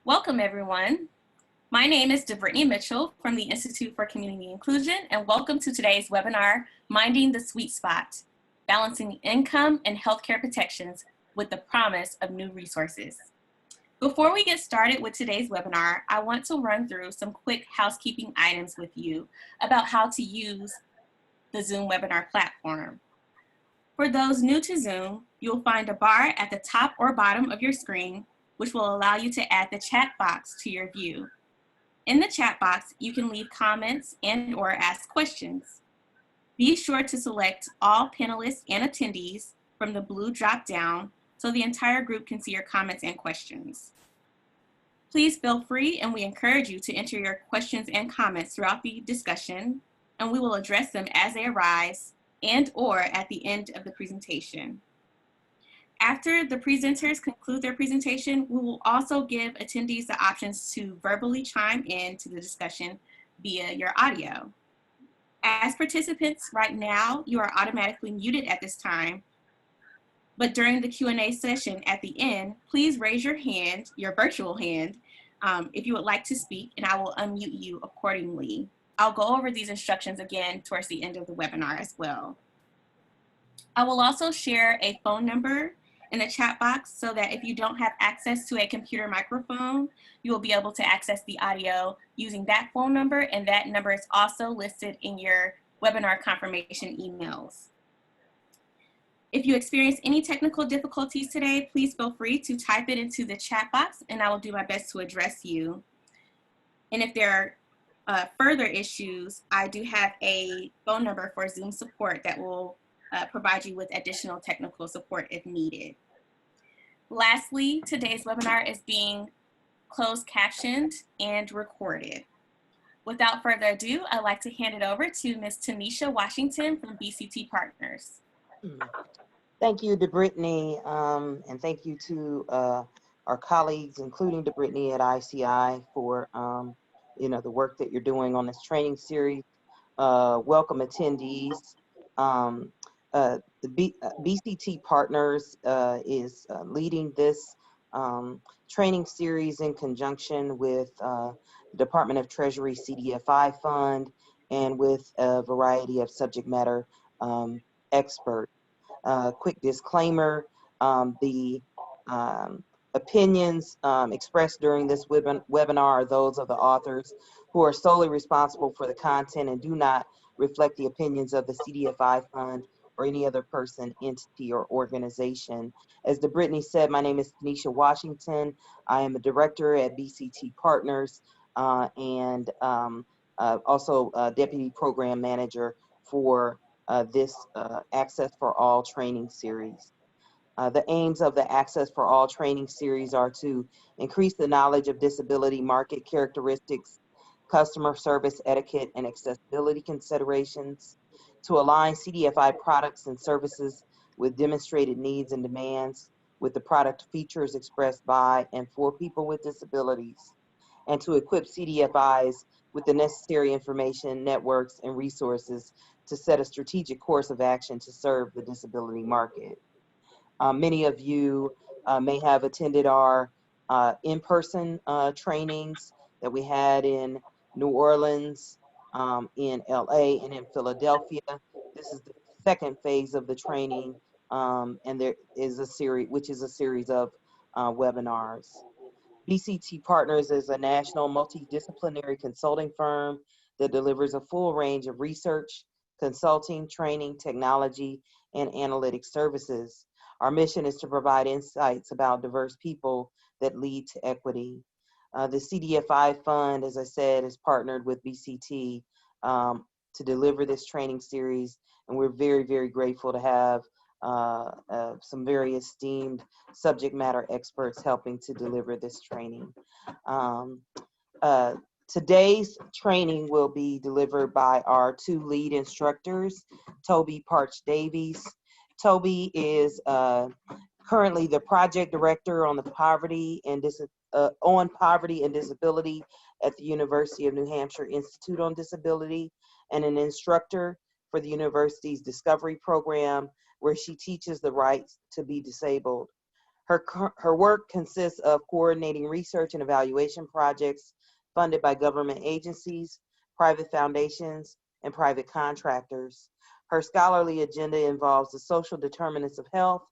Welcome, everyone. My name is Brittany Mitchell from the Institute for Community Inclusion, and welcome to today's webinar, Minding the Sweet Spot, Balancing Income and Healthcare Protections with the Promise of New Resources. Before we get started with today's webinar, I want to run through some quick housekeeping items with you about how to use the Zoom webinar platform. For those new to Zoom, you'll find a bar at the top or bottom of your screen, which will allow you to add the chat box to your view. In the chat box, you can leave comments and/or ask questions. Be sure to select all panelists and attendees from the blue drop-down so the entire group can see your comments and questions. Please feel free, and we encourage you to enter your questions and comments throughout the discussion, and we will address them as they arise and/or at the end of the presentation. After the presenters conclude their presentation, we will also give attendees the options to verbally chime in to the discussion via your audio. As participants right now, you are automatically muted at this time, but during the Q&A session at the end, please raise your hand, your virtual hand, if you would like to speak, and I will unmute you accordingly. I'll go over these instructions again towards the end of the webinar as well. I will also share a phone number in the chat box so that if you don't have access to a computer microphone, you will be able to access the audio using that phone number, and that number is also listed in your webinar confirmation emails. If you experience any technical difficulties today, please feel free to type it into the chat box and I will do my best to address you. And if there are further issues, I do have a phone number for Zoom support that will provide you with additional technical support if needed. Lastly, today's webinar is being closed captioned and recorded. Without further ado, I'd like to hand it over to Ms. Tanisha Washington from BCT Partners. Thank you, Brittany, and thank you to our colleagues, including Brittany at ICI, for the work that you're doing on this training series. Welcome attendees. The BCT Partners is leading this training series in conjunction with the Department of Treasury CDFI fund and with a variety of subject matter experts. Quick disclaimer, the opinions expressed during this webinar are those of the authors, who are solely responsible for the content and do not reflect the opinions of the CDFI fund or any other person, entity, or organization. As Brittany said, my name is Tanisha Washington. I am a director at BCT Partners and also a deputy program manager for this Access for All training series. The aims of the Access for All training series are to increase the knowledge of disability market characteristics, customer service etiquette, and accessibility considerations, to align CDFI products and services with demonstrated needs and demands, with the product features expressed by and for people with disabilities, and to equip CDFIs with the necessary information, networks, and resources to set a strategic course of action to serve the disability market. Many of you may have attended our in-person trainings that we had in New Orleans, in LA, and in Philadelphia. This is the second phase of the training, and there is a series, which is a series of webinars. BCT Partners is a national multidisciplinary consulting firm that delivers a full range of research, consulting, training, technology, and analytic services. Our mission is to provide insights about diverse people that lead to equity. The CDFI fund, as I said, is partnered with BCT to deliver this training series, and we're very, very grateful to have some very esteemed subject matter experts helping to deliver this training. Today's training will be delivered by our two lead instructors, Toby Parch Davies. Toby is currently the project director on poverty and disability at the University of New Hampshire Institute on Disability, and an instructor for the university's Discovery Program, where she teaches the rights to be disabled. Her work consists of coordinating research and evaluation projects funded by government agencies, private foundations, and private contractors. Her scholarly agenda involves the social determinants of health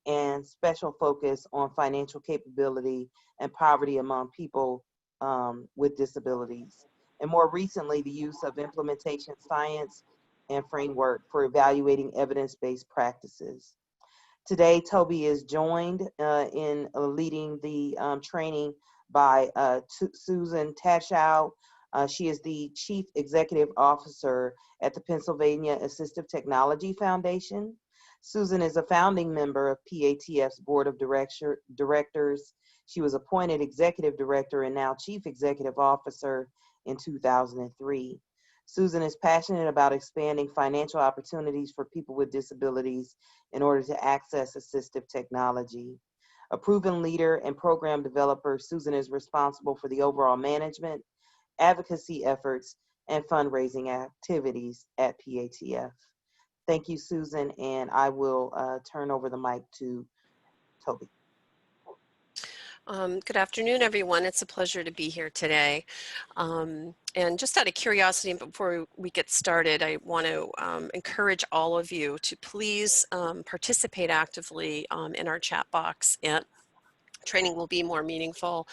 and special focus on financial capability and poverty among people with disabilities. And more recently, the use of implementation science and framework for evaluating evidence-based practices. Today, Toby is joined in leading the training by Susan Tashow. She is the Chief Executive Officer at the Pennsylvania Assistive Technology Foundation. Susan is a founding member of PATF's Board of Directors. She was appointed Executive Director and now Chief Executive Officer in 2003. Susan is passionate about expanding financial opportunities for people with disabilities in order to access assistive technology. A proven leader and program developer, Susan is responsible for the overall management, advocacy efforts, and fundraising activities at PATF. Thank you, Susan, and I will turn over the mic to Toby. Good afternoon, everyone. It's a pleasure to be here today. And just out of curiosity, before we get started, I want to encourage all of you to please participate actively in our chat box. And training will be more meaningful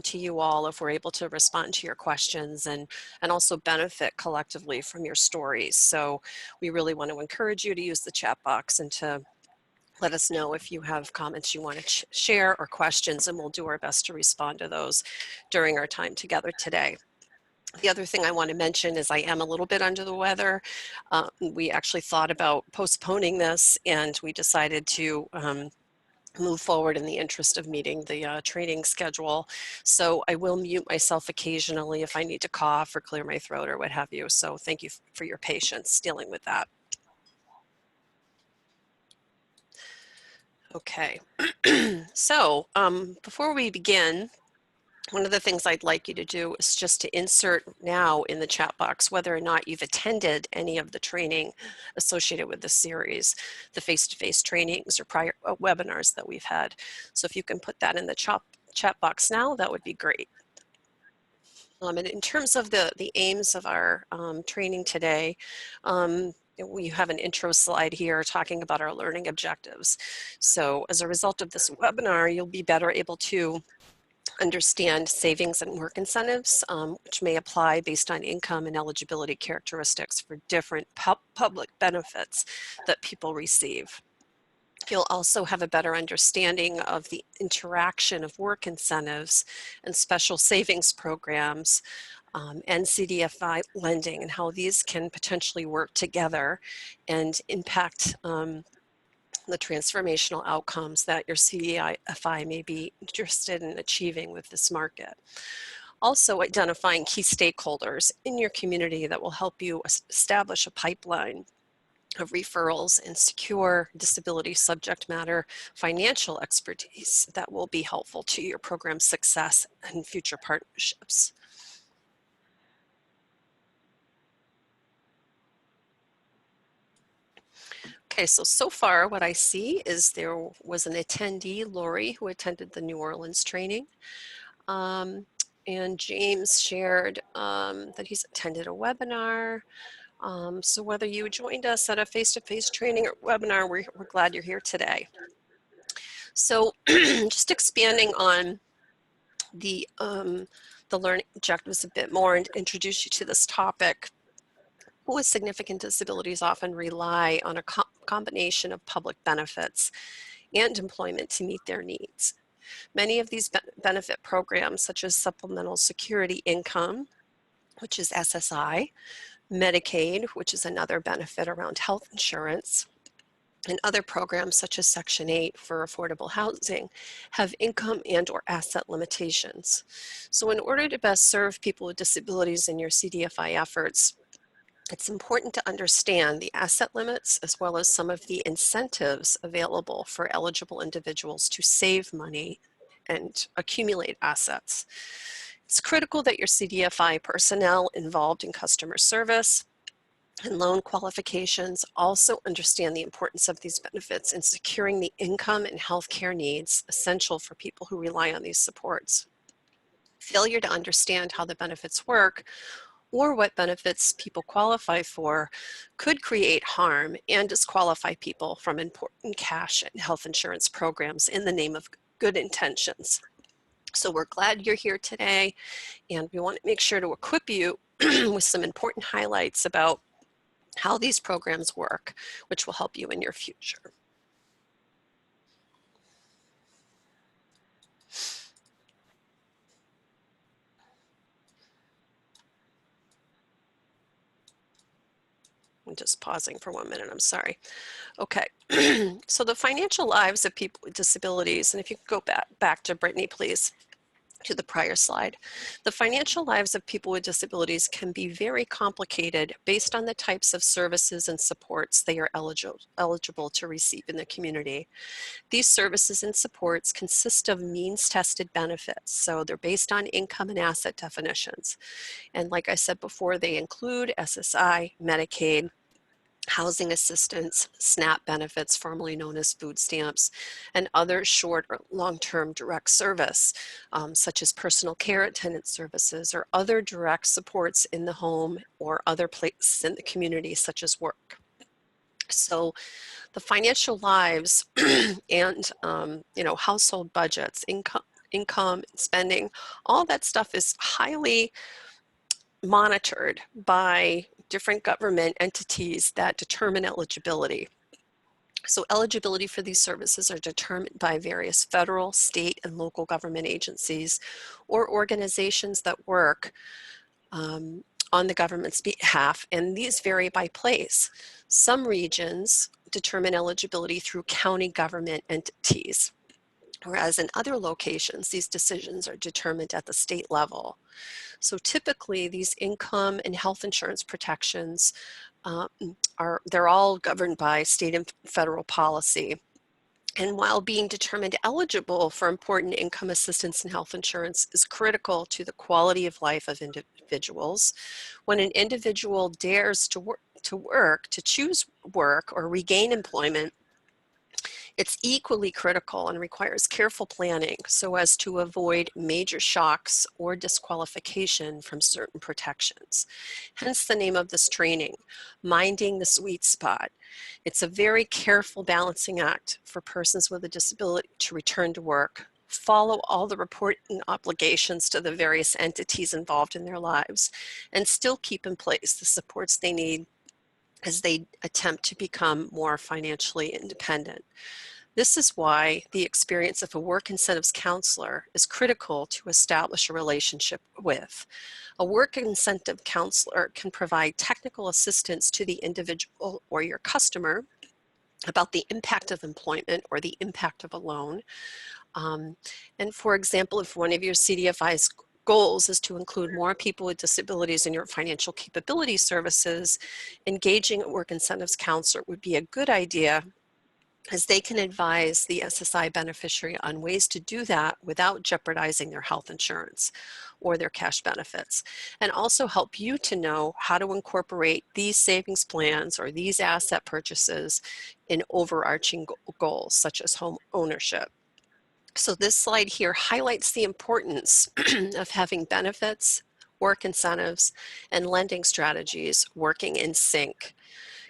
to you all if we're able to respond to your questions and also benefit collectively from your stories. So we really want to encourage you to use the chat box and to let us know if you have comments you want to share or questions, and we'll do our best to respond to those during our time together today. The other thing I want to mention is I am a little bit under the weather. We actually thought about postponing this, and we decided to move forward in the interest of meeting the training schedule. So I will mute myself occasionally if I need to cough or clear my throat or what have you. So thank you for your patience dealing with that. Okay, so before we begin, one of the things I'd like you to do is just to insert now in the chat box whether or not you've attended any of the training associated with this series, the face-to-face trainings or prior webinars that we've had. So if you can put that in the chat box now, that would be great. And in terms of the aims of our training today, we have an intro slide here talking about our learning objectives. So as a result of this webinar, you'll be better able to understand savings and work incentives, which may apply based on income and eligibility characteristics for different public benefits that people receive. You'll also have a better understanding of the interaction of work incentives and special savings programs and CDFI lending and how these can potentially work together and impact the transformational outcomes that your CDFI may be interested in achieving with this market. Also identifying key stakeholders in your community that will help you establish a pipeline of referrals and secure disability subject matter financial expertise that will be helpful to your program's success and future partnerships. Okay, so far what I see is there was an attendee, Lori, who attended the New Orleans training. And James shared that he's attended a webinar. So whether you joined us at a face-to-face training or webinar, we're glad you're here today. So just expanding on the learning objectives a bit more and introduce you to this topic. People with significant disabilities often rely on a combination of public benefits and employment to meet their needs. Many of these benefit programs, such as Supplemental Security Income, which is SSI, Medicaid, which is another benefit around health insurance, and other programs such as Section 8 for affordable housing have income and or asset limitations. So in order to best serve people with disabilities in your CDFI efforts, it's important to understand the asset limits as well as some of the incentives available for eligible individuals to save money and accumulate assets. It's critical that your CDFI personnel involved in customer service and loan qualifications also understand the importance of these benefits in securing the income and health care needs essential for people who rely on these supports. Failure to understand how the benefits work or what benefits people qualify for could create harm and disqualify people from important cash and health insurance programs in the name of good intentions. So we're glad you're here today, and we want to make sure to equip you with some important highlights about how these programs work, which will help you in your future. I'm just pausing for 1 minute, I'm sorry. Okay, so the financial lives of people with disabilities, and if you could go back to Brittany, please, to the prior slide. The financial lives of people with disabilities can be very complicated based on the types of services and supports they are eligible to receive in the community. These services and supports consist of means-tested benefits, so they're based on income and asset definitions. And like I said before, they include SSI, Medicaid, housing assistance, SNAP benefits, formerly known as food stamps, and other short or long-term direct service, such as personal care attendant services or other direct supports in the home or other places in the community, such as work. So the financial lives and household budgets, income, spending, all that stuff is highly monitored by different government entities that determine eligibility. So eligibility for these services are determined by various federal, state, and local government agencies or organizations that work on the government's behalf, and these vary by place. Some regions determine eligibility through county government entities, whereas in other locations, these decisions are determined at the state level. So typically, these income and health insurance protections they're all governed by state and federal policy. And while being determined eligible for important income assistance and health insurance is critical to the quality of life of individuals, when an individual dares to choose work or regain employment, it's equally critical and requires careful planning so as to avoid major shocks or disqualification from certain protections. Hence the name of this training, Minding the Sweet Spot. It's a very careful balancing act for persons with a disability to return to work, follow all the reporting obligations to the various entities involved in their lives, and still keep in place the supports they need as they attempt to become more financially independent. This is why the experience of a work incentives counselor is critical to establish a relationship with. A work incentive counselor can provide technical assistance to the individual or your customer about the impact of employment or the impact of a loan. And for example, if one of your CDFI's goals is to include more people with disabilities in your financial capability services, engaging a work incentives counselor would be a good idea, as they can advise the SSI beneficiary on ways to do that without jeopardizing their health insurance or their cash benefits, and also help you to know how to incorporate these savings plans or these asset purchases in overarching goals such as home ownership. So this slide here highlights the importance of having benefits, work incentives, and lending strategies working in sync.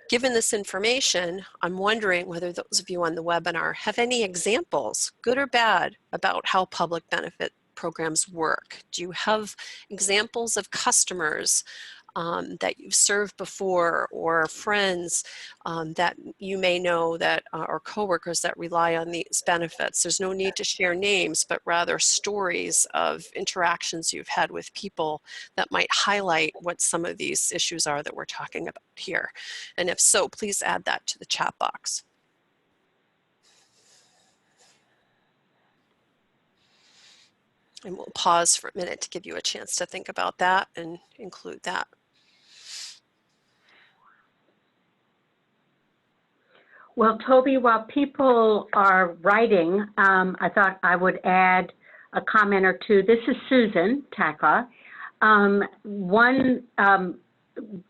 Given this information, I'm wondering whether those of you on the webinar have any examples, good or bad, about how public benefit programs work. Do you have examples of customers that you've served before, or friends that you may know that or coworkers that rely on these benefits? There's no need to share names, but rather stories of interactions you've had with people that might highlight what some of these issues are that we're talking about here. And if so, please add that to the chat box. And we'll pause for a minute to give you a chance to think about that and include that. Well, Toby, while people are writing, I thought I would add a comment or two. This is Susan Takla. One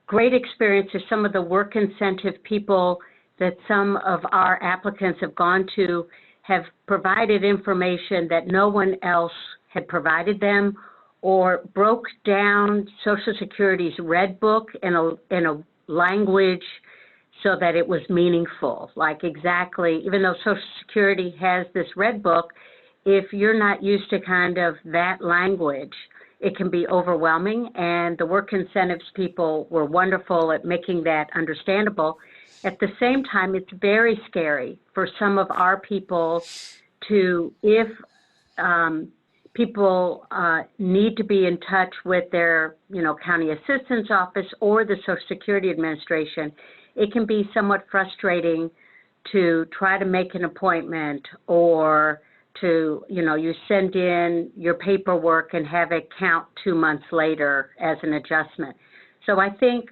great experiences. Some of the work incentive people that some of our applicants have gone to have provided information that no one else had provided them, or broke down Social Security's Red Book in a language so that it was meaningful. Like exactly, even though Social Security has this Red Book, if you're not used to kind of that language, it can be overwhelming, and the work incentives people were wonderful at making that understandable. At the same time, it's very scary for some of our people to, if people need to be in touch with their, county assistance office or the Social Security Administration, it can be somewhat frustrating to try to make an appointment, or to, you send in your paperwork and have it count 2 months later as an adjustment. So I think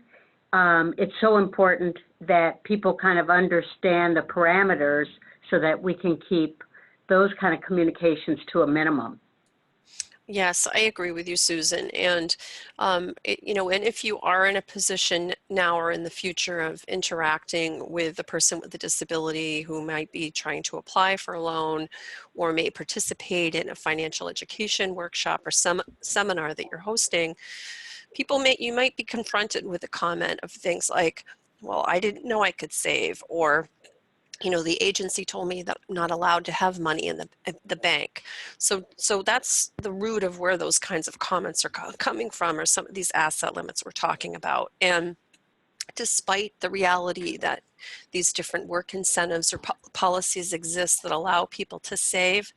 it's so important that people kind of understand the parameters so that we can keep those kind of communications to a minimum. Yes, I agree with you, Susan. And, and if you are in a position now or in the future of interacting with the person with a disability who might be trying to apply for a loan, or may participate in a financial education workshop or some seminar that you're hosting, you might be confronted with a comment of things like, well, I didn't know I could save, or the agency told me that I'm not allowed to have money in the bank. So that's the root of where those kinds of comments are coming from, or some of these asset limits we're talking about. And despite the reality that these different work incentives or policies exist that allow people to save,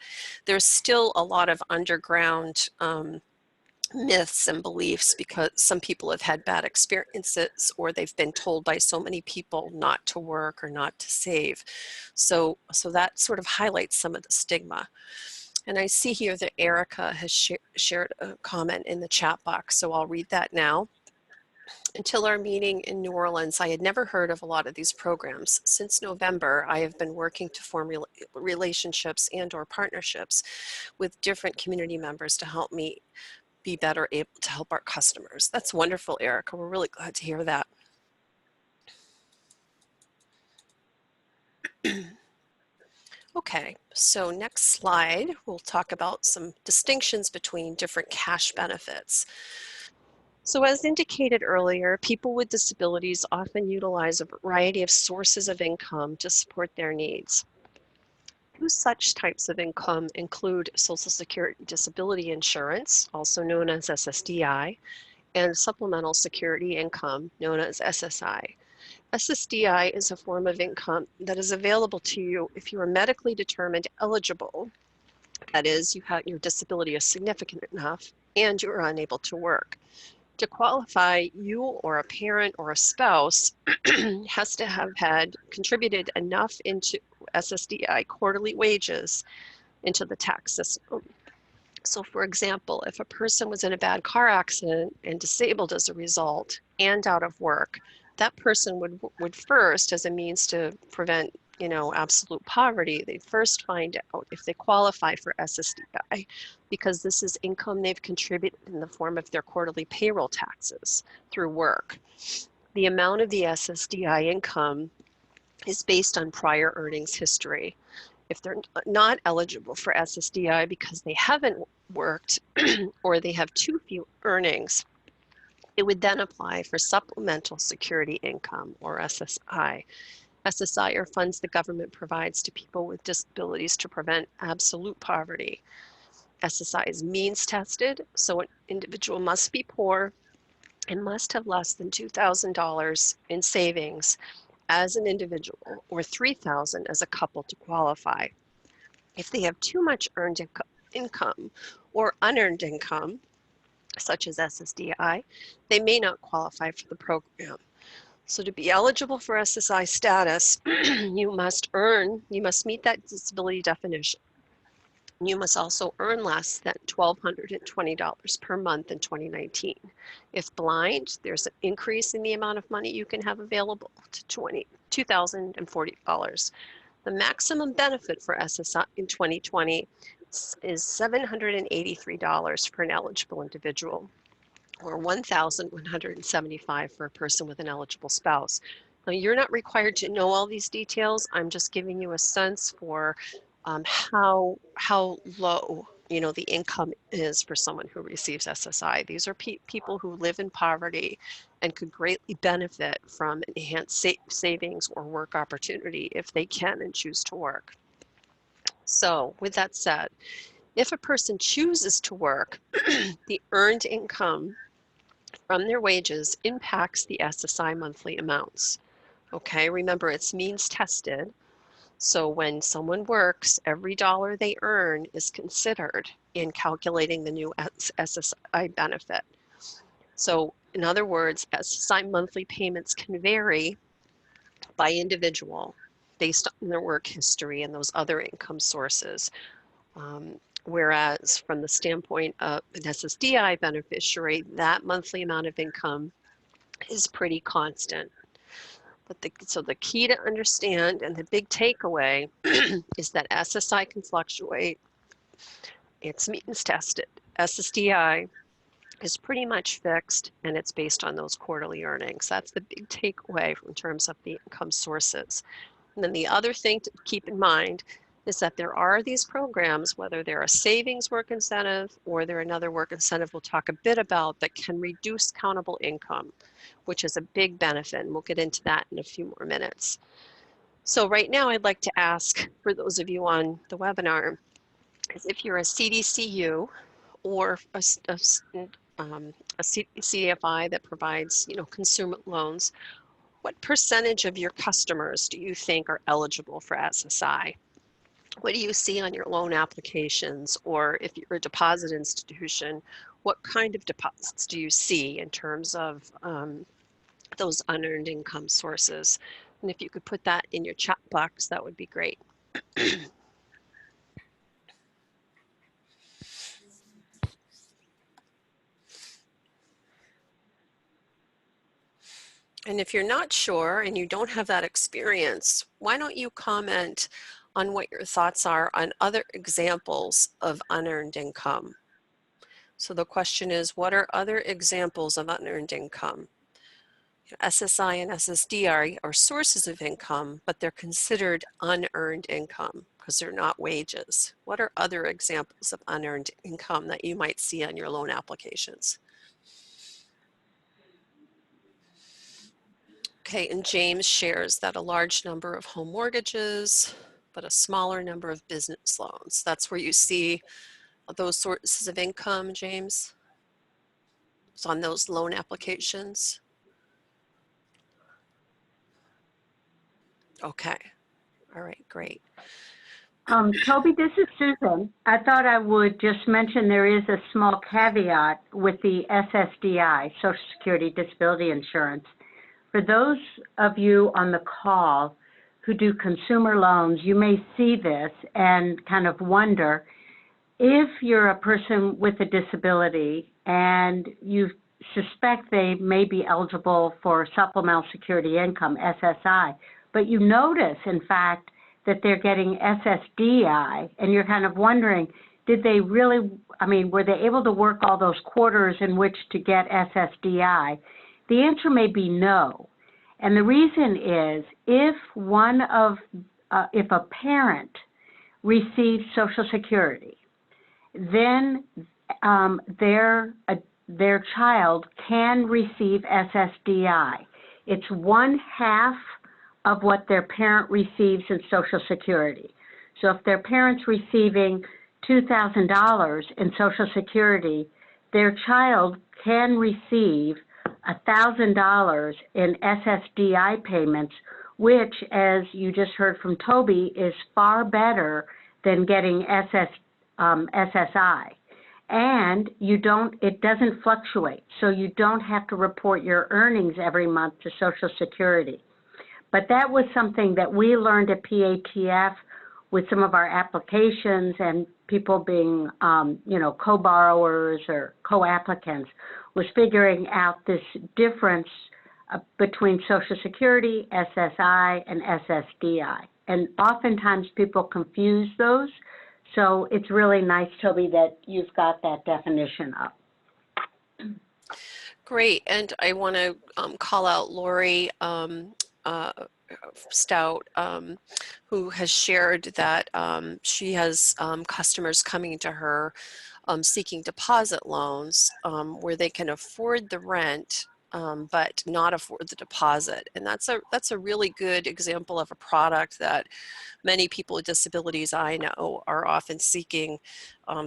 there's still a lot of underground myths and beliefs, because some people have had bad experiences, or they've been told by so many people not to work or not to save. So that sort of highlights some of the stigma. And I see here that Erica has shared a comment in the chat box, so I'll read that now. Until our meeting in New Orleans, I had never heard of a lot of these programs. Since November, I have been working to form relationships and/or partnerships with different community members to help me be better able to help our customers. That's wonderful, Erica. We're really glad to hear that. Okay, so next slide, we'll talk about some distinctions between different cash benefits. So as indicated earlier, people with disabilities often utilize a variety of sources of income to support their needs. Two such types of income include Social Security Disability Insurance, also known as SSDI, and Supplemental Security Income, known as SSI. SSDI is a form of income that is available to you if you are medically determined eligible. That is, your disability is significant enough and you are unable to work. To qualify, you or a parent or a spouse has to have had contributed enough into SSDI quarterly wages into the tax system. So for example, if a person was in a bad car accident and disabled as a result and out of work, that person would first, as a means to prevent absolute poverty, they'd first find out if they qualify for SSDI, because this is income they've contributed in the form of their quarterly payroll taxes through work. The amount of the SSDI income is based on prior earnings history. If they're not eligible for SSDI because they haven't worked or they have too few earnings, it would then apply for Supplemental Security Income, or SSI. SSI are funds the government provides to people with disabilities to prevent absolute poverty. SSI is means tested, so an individual must be poor and must have less than $2,000 in savings as an individual, or $3,000 as a couple to qualify. If they have too much earned income or unearned income, such as SSDI, they may not qualify for the program. So to be eligible for SSI status, you must meet that disability definition. You must also earn less than $1,220 per month in 2019. If blind, there's an increase in the amount of money you can have available to $2,040. The maximum benefit for SSI in 2020 is $783 for an eligible individual. or $1,175 for a person with an eligible spouse. Now, you're not required to know all these details. I'm just giving you a sense for how low, you know, the income is for someone who receives SSI. These are people who live in poverty and could greatly benefit from enhanced savings or work opportunity if they can and choose to work. So with that said, if a person chooses to work, the earned income from their wages impacts the SSI monthly amounts. Okay, remember it's means tested. So when someone works, every dollar they earn is considered in calculating the new SSI benefit. So in other words, SSI monthly payments can vary by individual based on their work history and those other income sources. Whereas from the standpoint of an SSDI beneficiary, that monthly amount of income is pretty constant. But so the key to understand and the big takeaway is that SSI can fluctuate. It's means tested. SSDI is pretty much fixed and it's based on those quarterly earnings. That's the big takeaway in terms of the income sources. And then the other thing to keep in mind is that there are these programs, whether they're a savings work incentive or they're another work incentive we'll talk a bit about, that can reduce countable income, which is a big benefit, and we'll get into that in a few more minutes. So right now I'd like to ask, for those of you on the webinar, is if you're a CDCU or a CDFI that provides, you know, consumer loans, what percentage of your customers do you think are eligible for SSI? What do you see on your loan applications? Or if you're a deposit institution, what kind of deposits do you see in terms of those unearned income sources? And if you could put that in your chat box, that would be great. And if you're not sure and you don't have that experience, why don't you comment on what your thoughts are on other examples of unearned income? So the question is, what are other examples of unearned income? SSI and SSD are sources of income, but they're considered unearned income because they're not wages. What are other examples of unearned income that you might see on your loan applications? Okay, and James shares that a large number of home mortgages, but a smaller number of business loans. That's where you see those sources of income, James? It's on those loan applications? Okay, all right, great. Toby, this is Susan. I thought I would just mention there is a small caveat with the SSDI, Social Security Disability Insurance. For those of you on the call who do consumer loans, you may see this and kind of wonder if you're a person with a disability and you suspect they may be eligible for supplemental security income, SSI, but you notice, in fact, that they're getting SSDI, and you're kind of wondering, did they really, I mean, were they able to work all those quarters in which to get SSDI? The answer may be no. And the reason is if if a parent receives Social Security, then their child can receive SSDI. It's 1/2 of what their parent receives in Social Security. So if their parent's receiving $2,000 in Social Security, their child can receive $1,000 in SSDI payments, which, as you just heard from Toby, is far better than getting SSI. And it doesn't fluctuate, so you don't have to report your earnings every month to Social Security. But that was something that we learned at PATF with some of our applications and people being, co-borrowers or co-applicants, was figuring out this difference between Social Security, SSI, and SSDI. And oftentimes people confuse those. So it's really nice, Toby, that you've got that definition up. Great, and I want to call out Lori Stout, who has shared that she has customers coming to her seeking deposit loans where they can afford the rent but not afford the deposit. And that's a really good example of a product that many people with disabilities I know are often seeking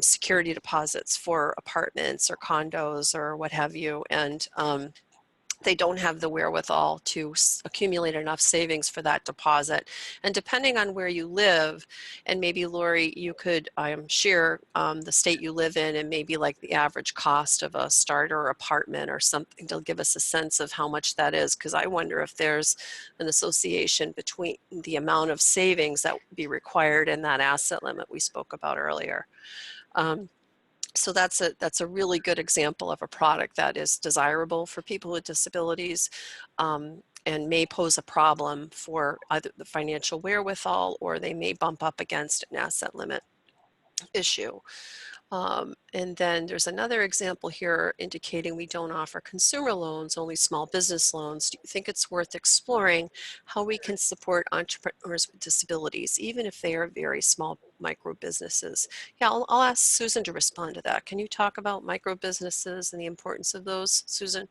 security deposits for apartments or condos or what have you. And they don't have the wherewithal to accumulate enough savings for that deposit. And depending on where you live, and maybe Lori, you could share the state you live in and maybe like the average cost of a starter apartment or something to give us a sense of how much that is, because I wonder if there's an association between the amount of savings that would be required and that asset limit we spoke about earlier. So that's a really good example of a product that is desirable for people with disabilities and may pose a problem for either the financial wherewithal or they may bump up against an asset limit issue. And then there's another example here indicating we don't offer consumer loans, only small business loans. Do you think it's worth exploring how we can support entrepreneurs with disabilities, even if they are very small micro businesses? Yeah, I'll ask Susan to respond to that. Can you talk about micro businesses and the importance of those, Susan?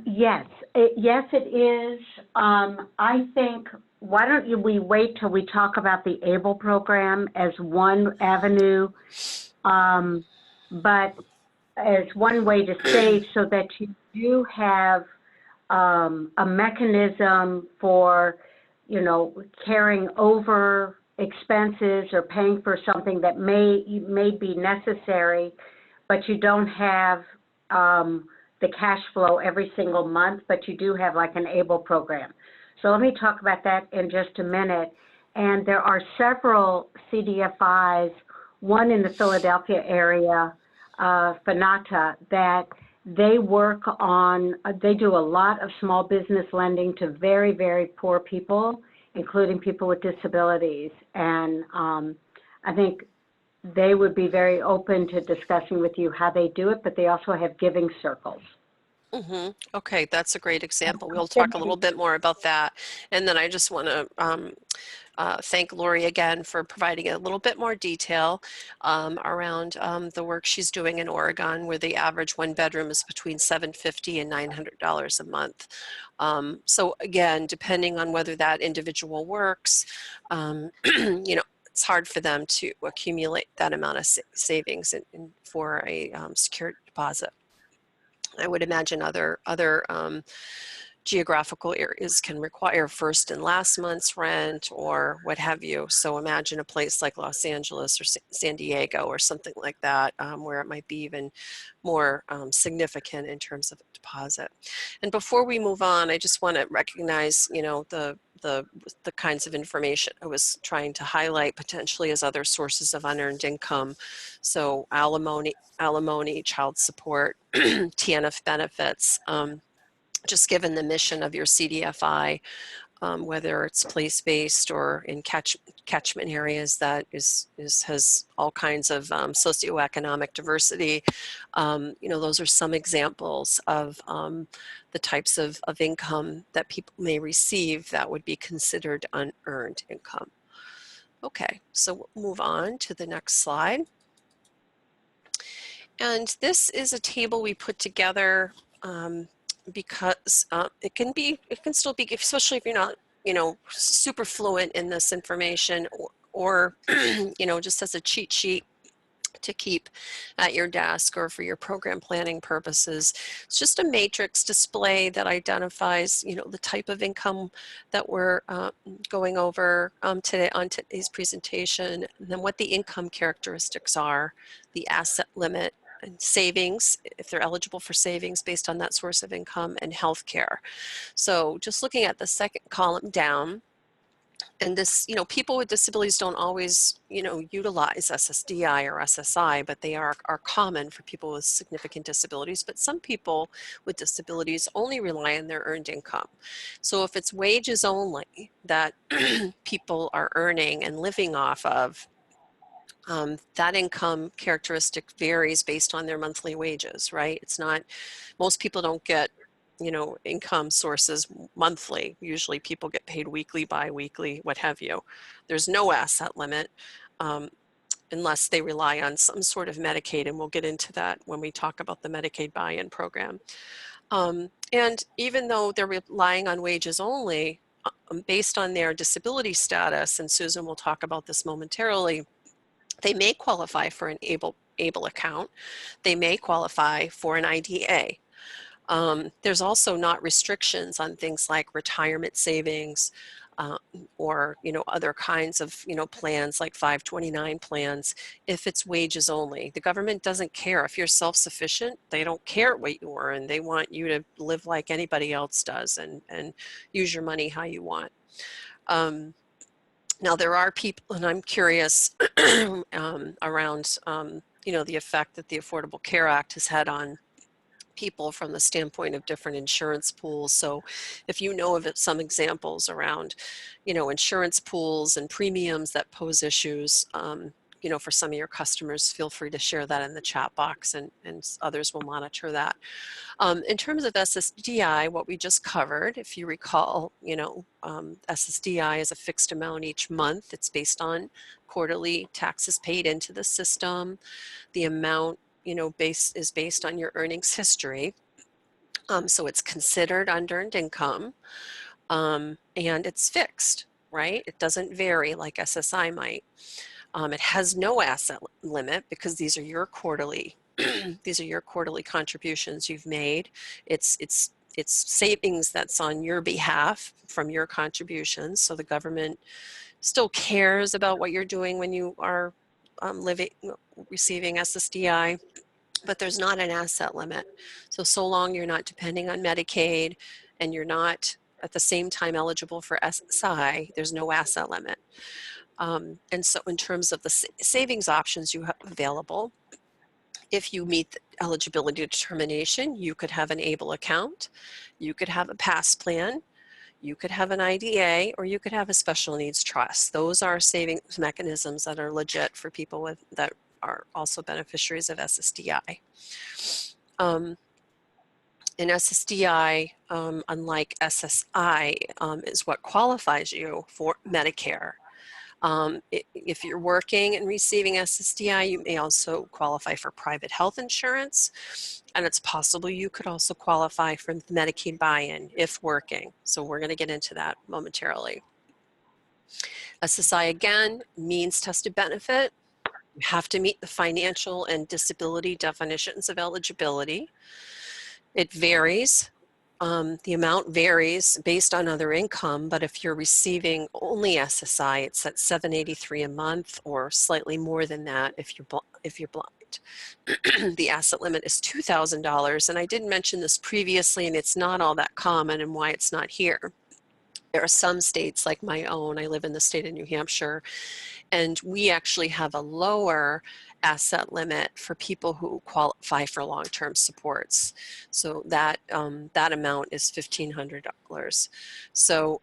Yes, it is. I think, why don't we wait till we talk about the ABLE program as one avenue, but as one way to save so that you do have a mechanism for, carrying over expenses or paying for something that may be necessary, but you don't have the cash flow every single month, but you do have like an ABLE program. So let me talk about that in just a minute. And there are several CDFIs, one in the Philadelphia area, Fanata, that they work on, they do a lot of small business lending to very, very poor people, including people with disabilities. And I think they would be very open to discussing with you how they do it, but they also have giving circles. Mm-hmm. Okay, that's a great example. We'll talk a little bit more about that. And then I just want to thank Lori again for providing a little bit more detail around the work she's doing in Oregon, where the average one bedroom is between $750 and $900 a month. So again, depending on whether that individual works, it's hard for them to accumulate that amount of savings for a secured deposit. I would imagine other geographical areas can require first and last month's rent or what have you. So imagine a place like Los Angeles or San Diego or something like that, where it might be even more significant in terms of deposit. And before we move on, I just want to recognize, the kinds of information I was trying to highlight potentially as other sources of unearned income. So alimony, child support, TNF benefits, just given the mission of your CDFI, whether it's place-based or in catchment areas that has all kinds of socioeconomic diversity. Those are some examples of the types of income that people may receive that would be considered unearned income. Okay, so we'll move on to the next slide. And this is a table we put together because it can still be, especially if you're not, super fluent in this information or just as a cheat sheet to keep at your desk or for your program planning purposes. It's just a matrix display that identifies, the type of income that we're going over today on today's presentation, and then what the income characteristics are, the asset limit, and savings, if they're eligible for savings based on that source of income, and healthcare. So just looking at the second column down, and this, people with disabilities don't always, utilize SSDI or SSI, but they are common for people with significant disabilities. But some people with disabilities only rely on their earned income. So if it's wages only that people are earning and living off of, That income characteristic varies based on their monthly wages, right? It's not, most people don't get, you know, income sources monthly. Usually people get paid weekly, bi-weekly, what have you. There's no asset limit unless they rely on some sort of Medicaid, and we'll get into that when we talk about the Medicaid buy-in program. And even though they're relying on wages only, based on their disability status, and Susan will talk about this momentarily, they may qualify for an ABLE account. They may qualify for an IDA. There's also not restrictions on things like retirement savings or, you know, other kinds of, you know, plans like 529 plans if it's wages only. The government doesn't care. If you're self-sufficient, they don't care what you earn. They want you to live like anybody else does and use your money how you want. Now there are people, and I'm curious around, you know, the effect that the Affordable Care Act has had on people from the standpoint of different insurance pools. So if you know of some examples around, you know, insurance pools and premiums that pose issues, you know, for some of your customers, feel free to share that in the chat box, and others will monitor that. In terms of SSDI, what we just covered, if you recall, you know, SSDI is a fixed amount each month. It's based on quarterly taxes paid into the system. The amount, you know, is based on your earnings history. So it's considered unearned income, and it's fixed, right? It doesn't vary like SSI might. It has no asset limit because these are your quarterly these are your quarterly contributions you've made. It's savings that's on your behalf from your contributions. So the government still cares about what you're doing when you are receiving SSDI, but there's not an asset limit. So long you're not depending on Medicaid and you're not at the same time eligible for SSI, there's no asset limit. And so in terms of the savings options you have available, if you meet the eligibility determination, you could have an ABLE account, you could have a PASS plan, you could have an IDA, or you could have a special needs trust. Those are savings mechanisms that are legit for people that are also beneficiaries of SSDI. In SSDI, unlike SSI, is what qualifies you for Medicare. If you're working and receiving SSDI, you may also qualify for private health insurance, and it's possible you could also qualify for the Medicaid buy-in if working. So we're going to get into that momentarily. SSI, again, means tested benefit. You have to meet the financial and disability definitions of eligibility. It varies. The amount varies based on other income, but if you're receiving only SSI, it's at $783 a month or slightly more than that if you're blind. The asset limit is $2,000, and I did mention this previously, and it's not all that common and why it's not here. There are some states like my own, I live in the state of New Hampshire, and we actually have a lower asset limit for people who qualify for long-term supports. So that that amount is $1,500. So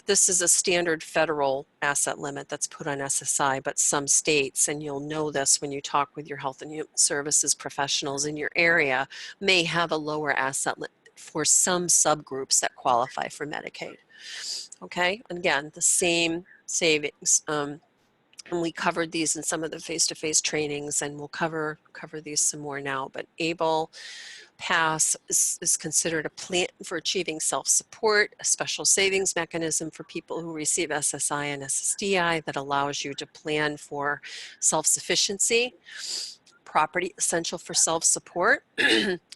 this is a standard federal asset limit that's put on SSI, but some states, and you'll know this when you talk with your health and human services professionals in your area, may have a lower asset limit for some subgroups that qualify for Medicaid. Okay, and again, the same savings. And we covered these in some of the face-to-face trainings, and we'll cover these some more now. But ABLE PASS is considered a plan for achieving self-support, a special savings mechanism for people who receive SSI and SSDI that allows you to plan for self-sufficiency. Property essential for self-support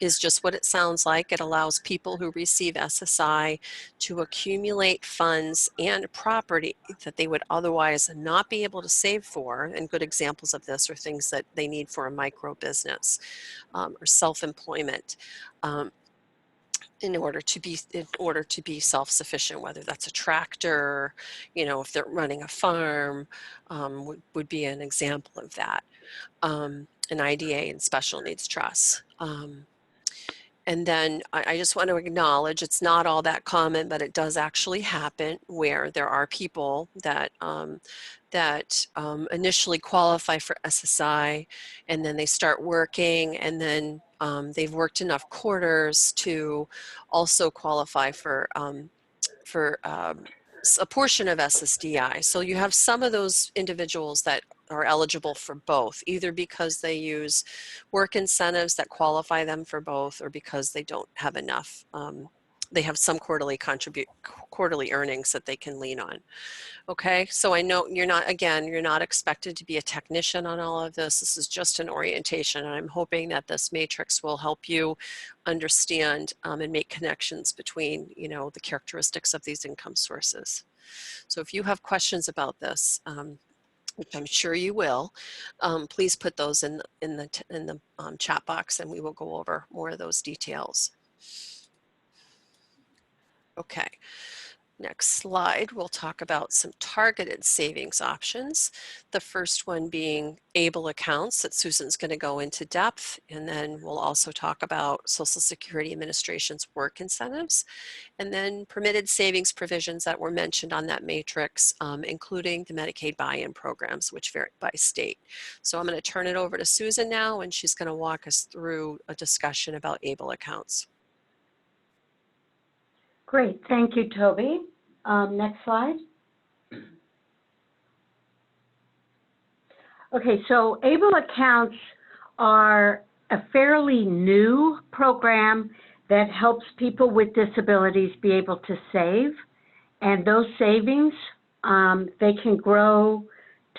is just what it sounds like. It allows people who receive SSI to accumulate funds and property that they would otherwise not be able to save for. And good examples of this are things that they need for a micro business or self-employment. In order to be self-sufficient, whether that's a tractor, you know, if they're running a farm, would be an example of that. An IDA and special needs trusts. And then I just want to acknowledge it's not all that common, but it does actually happen where there are people that initially qualify for SSI, and then they start working, and then they've worked enough quarters to also qualify for a portion of SSDI. So you have some of those individuals that are eligible for both, either because they use work incentives that qualify them for both, or because they don't have enough. They have some quarterly earnings that they can lean on. Okay, so I know you're not expected to be a technician on all of this. This is just an orientation, and I'm hoping that this matrix will help you understand and make connections between, the characteristics of these income sources. So if you have questions about this, which I'm sure you will, please put those in the chat box, and we will go over more of those details. Okay. Next slide, we'll talk about some targeted savings options. The first one being ABLE accounts that Susan's going to go into depth, and then we'll also talk about Social Security Administration's work incentives, and then permitted savings provisions that were mentioned on that matrix, including the Medicaid buy-in programs, which vary by state. So I'm going to turn it over to Susan now, and she's going to walk us through a discussion about ABLE accounts. Great, thank you, Toby. Next slide. Okay, so ABLE accounts are a fairly new program that helps people with disabilities be able to save, and those savings, they can grow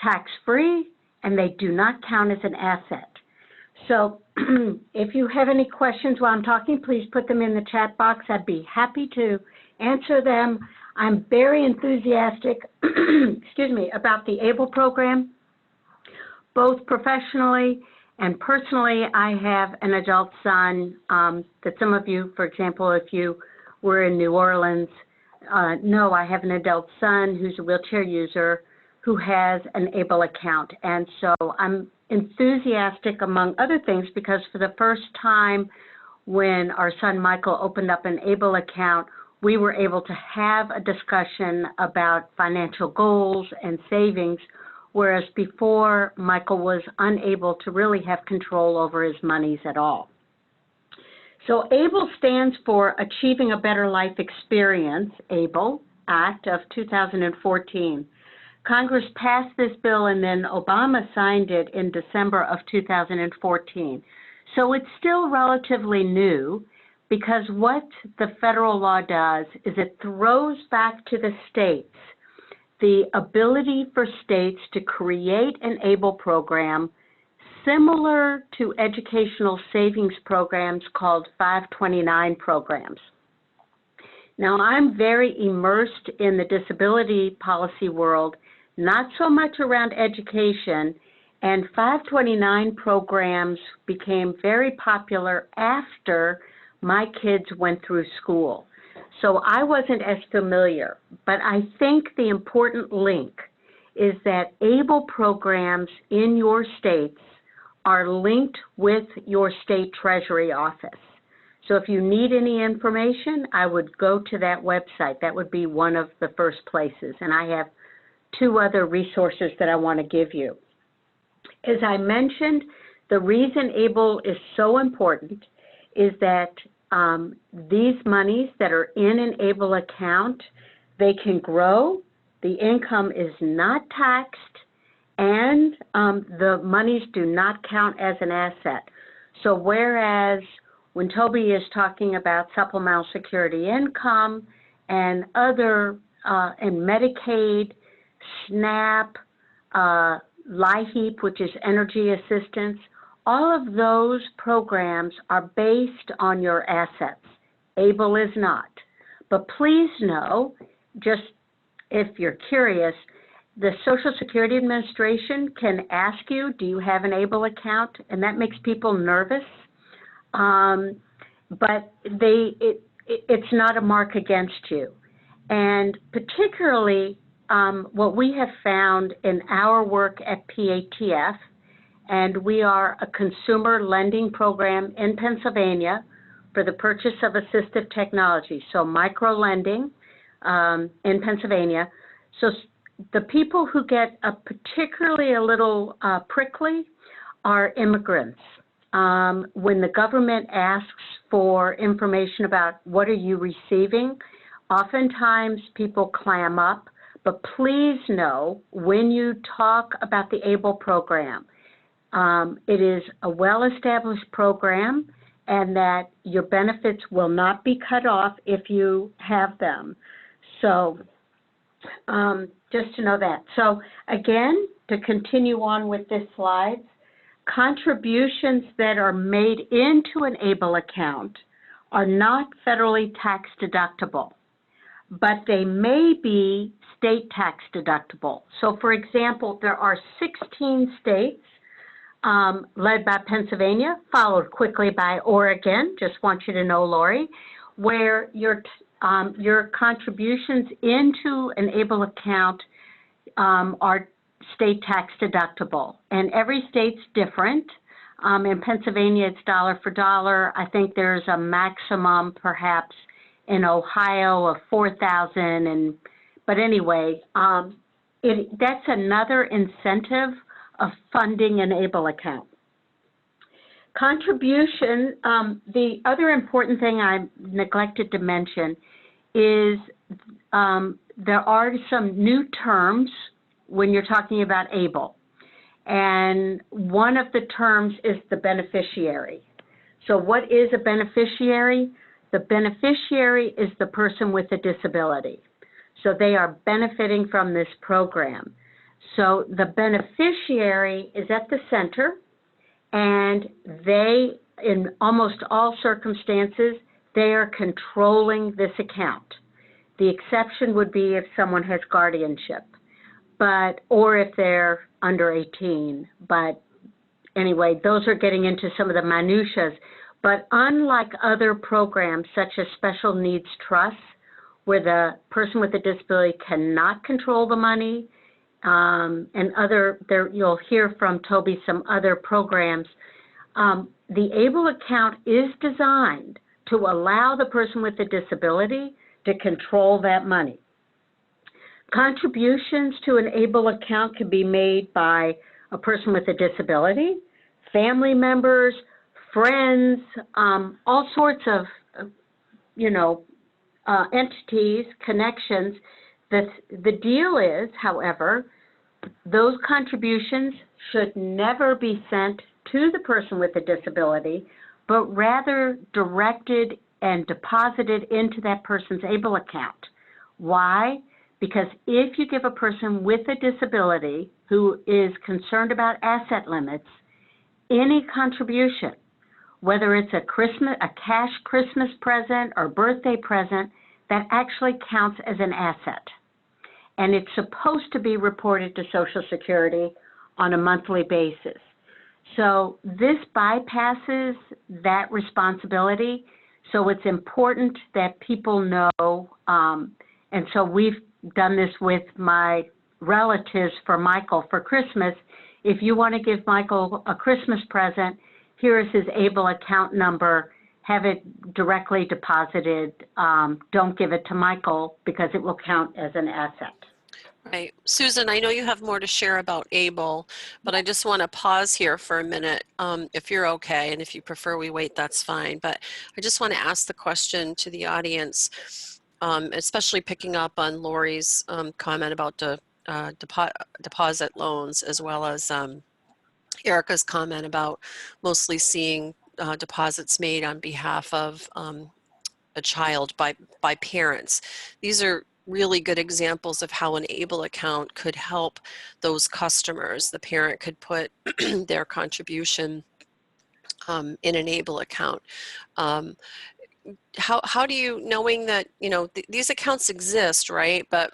tax-free, and they do not count as an asset. So if you have any questions while I'm talking, please put them in the chat box. I'd be happy to answer them. I'm very enthusiastic, excuse me, about the ABLE program. Both professionally and personally, I have an adult son that some of you, for example, if you were in New Orleans, know I have an adult son who's a wheelchair user who has an ABLE account. And so I'm enthusiastic, among other things, because for the first time when our son Michael opened up an ABLE account, we were able to have a discussion about financial goals and savings, whereas before Michael was unable to really have control over his monies at all. So ABLE stands for Achieving a Better Life Experience, ABLE Act of 2014. Congress passed this bill, and then Obama signed it in December of 2014. So it's still relatively new, because what the federal law does is it throws back to the states the ability for states to create an ABLE program similar to educational savings programs called 529 programs. Now, I'm very immersed in the disability policy world, not so much around education, and 529 programs became very popular after my kids went through school. So I wasn't as familiar, but I think the important link is that ABLE programs in your states are linked with your state treasury office. So if you need any information, I would go to that website. That would be one of the first places. And I have two other resources that I want to give you. As I mentioned, the reason ABLE is so important is that these monies that are in an ABLE account, they can grow, the income is not taxed, and the monies do not count as an asset. So whereas when Toby is talking about supplemental security income and other, and Medicaid, SNAP, LIHEAP, which is energy assistance, all of those programs are based on your assets. ABLE is not. But please know, just if you're curious, the Social Security Administration can ask you, do you have an ABLE account? And that makes people nervous. But it's not a mark against you. And particularly what we have found in our work at PATF, and we are a consumer lending program in Pennsylvania for the purchase of assistive technology, so micro-lending in Pennsylvania. So the people who get particularly a little prickly are immigrants. When the government asks for information about what are you receiving, oftentimes people clam up, but please know when you talk about the ABLE program, it is a well-established program and that your benefits will not be cut off if you have them. So just to know that. So again, to continue on with this slide, contributions that are made into an ABLE account are not federally tax deductible, but they may be state tax deductible. So for example, there are 16 states led by Pennsylvania, followed quickly by Oregon, just want you to know, Lori, where your contributions into an ABLE account are state tax deductible. And every state's different. In Pennsylvania, it's dollar for dollar. I think there's a maximum, perhaps, in Ohio of $4,000. But anyway, that's another incentive of funding an ABLE account. Contribution, the other important thing I neglected to mention is there are some new terms when you're talking about ABLE. And one of the terms is the beneficiary. So what is a beneficiary? The beneficiary is the person with a disability. So they are benefiting from this program. So the beneficiary is at the center, and they, in almost all circumstances, they are controlling this account. The exception would be if someone has guardianship, or if they're under 18. But anyway, those are getting into some of the minutiae. But unlike other programs, such as special needs trusts, where the person with a disability cannot control the money, and you'll hear from Toby some other programs, the ABLE account is designed to allow the person with a disability to control that money. Contributions to an ABLE account can be made by a person with a disability, family members, friends, all sorts of, entities, connections. The deal is, however, those contributions should never be sent to the person with a disability, but rather directed and deposited into that person's ABLE account. Why? Because if you give a person with a disability who is concerned about asset limits, any contribution, whether it's a cash Christmas present or birthday present, that actually counts as an asset. And it's supposed to be reported to Social Security on a monthly basis. So this bypasses that responsibility. So it's important that people know, and so we've done this with my relatives for Michael for Christmas. If you want to give Michael a Christmas present, here is his ABLE account number. Have it directly deposited. Don't give it to Michael because it will count as an asset. Right. Susan, I know you have more to share about ABLE, but I just want to pause here for a minute, if you're okay, and if you prefer we wait, that's fine. But I just want to ask the question to the audience, especially picking up on Lori's comment about deposit loans, as well as Erica's comment about mostly seeing deposits made on behalf of a child by parents. These are really good examples of how an ABLE account could help those customers. The parent could put their contribution in an ABLE account. How do you, knowing that these accounts exist, right? But,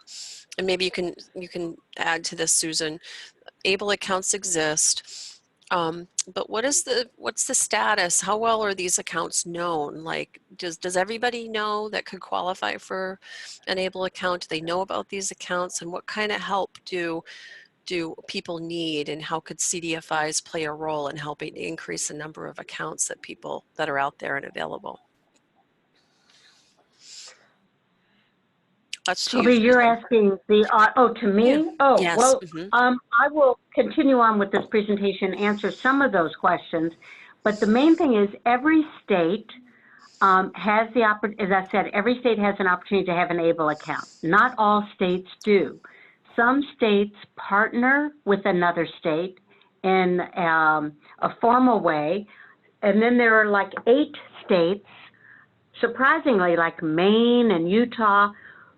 and maybe you can add to this, Susan. ABLE accounts exist. But what's the status? How well are these accounts known? Like, does everybody know that could qualify for an ABLE account? Do they know about these accounts, and what kind of help do people need, and how could CDFIs play a role in helping to increase the number of accounts that are out there and available? That's to Toby, you. you're asking the, to me? Yeah. Oh, Yes. well, Mhm. I will continue on with this presentation, answer some of those questions. But the main thing is every state has the, as I said, every state has an opportunity to have an ABLE account. Not all states do. Some states partner with another state in a formal way. And then there are like 8 states, surprisingly, like Maine and Utah,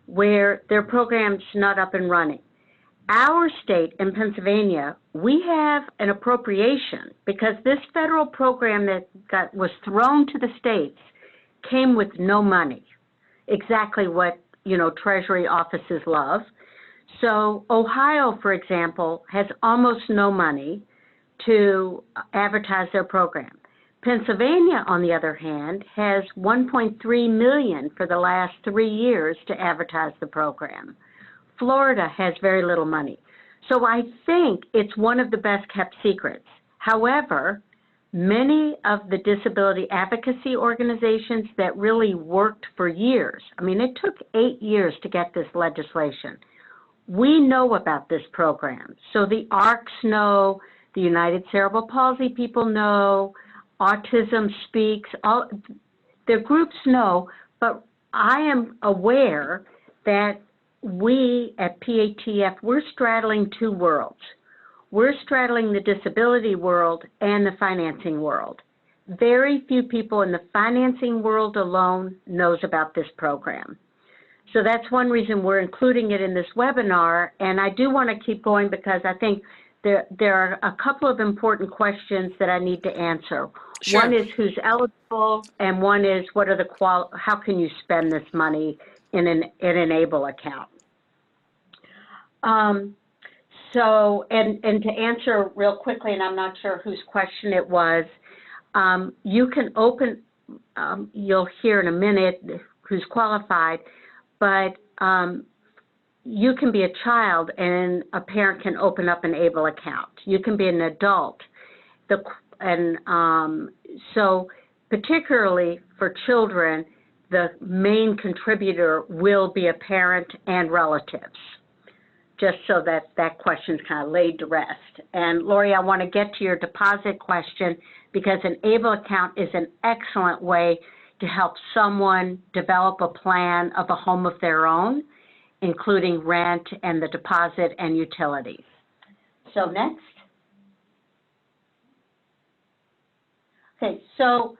where their program's not up and running. Our state in Pennsylvania, we have an appropriation because this federal program that was thrown to the states came with no money, exactly what, Treasury offices love. So Ohio, for example, has almost no money to advertise their program. Pennsylvania, on the other hand, has $1.3 million for the last 3 years to advertise the program. Florida has very little money. So I think it's one of the best kept secrets. However, many of the disability advocacy organizations that really worked for years, I mean, it took 8 years to get this legislation. We know about this program. So the ARCs know, the United Cerebral Palsy people know, Autism Speaks, all their groups know, but I am aware that we at PATF, we're straddling 2 worlds. We're straddling the disability world and the financing world. Very few people in the financing world alone knows about this program. So that's one reason we're including it in this webinar, and I do want to keep going because I think there are a couple of important questions that I need to answer. Sure. One is who's eligible, and one is what are the how can you spend this money in an ABLE account? So, and to answer real quickly, and I'm not sure whose question it was, you can open, you'll hear in a minute who's qualified, but you can be a child and a parent can open up an ABLE account. You can be an adult. So particularly for children, the main contributor will be a parent and relatives, just so that that question's kind of laid to rest. And Lori, I want to get to your deposit question because an ABLE account is an excellent way to help someone develop a plan of a home of their own, including rent and the deposit and utilities. So next. Okay, so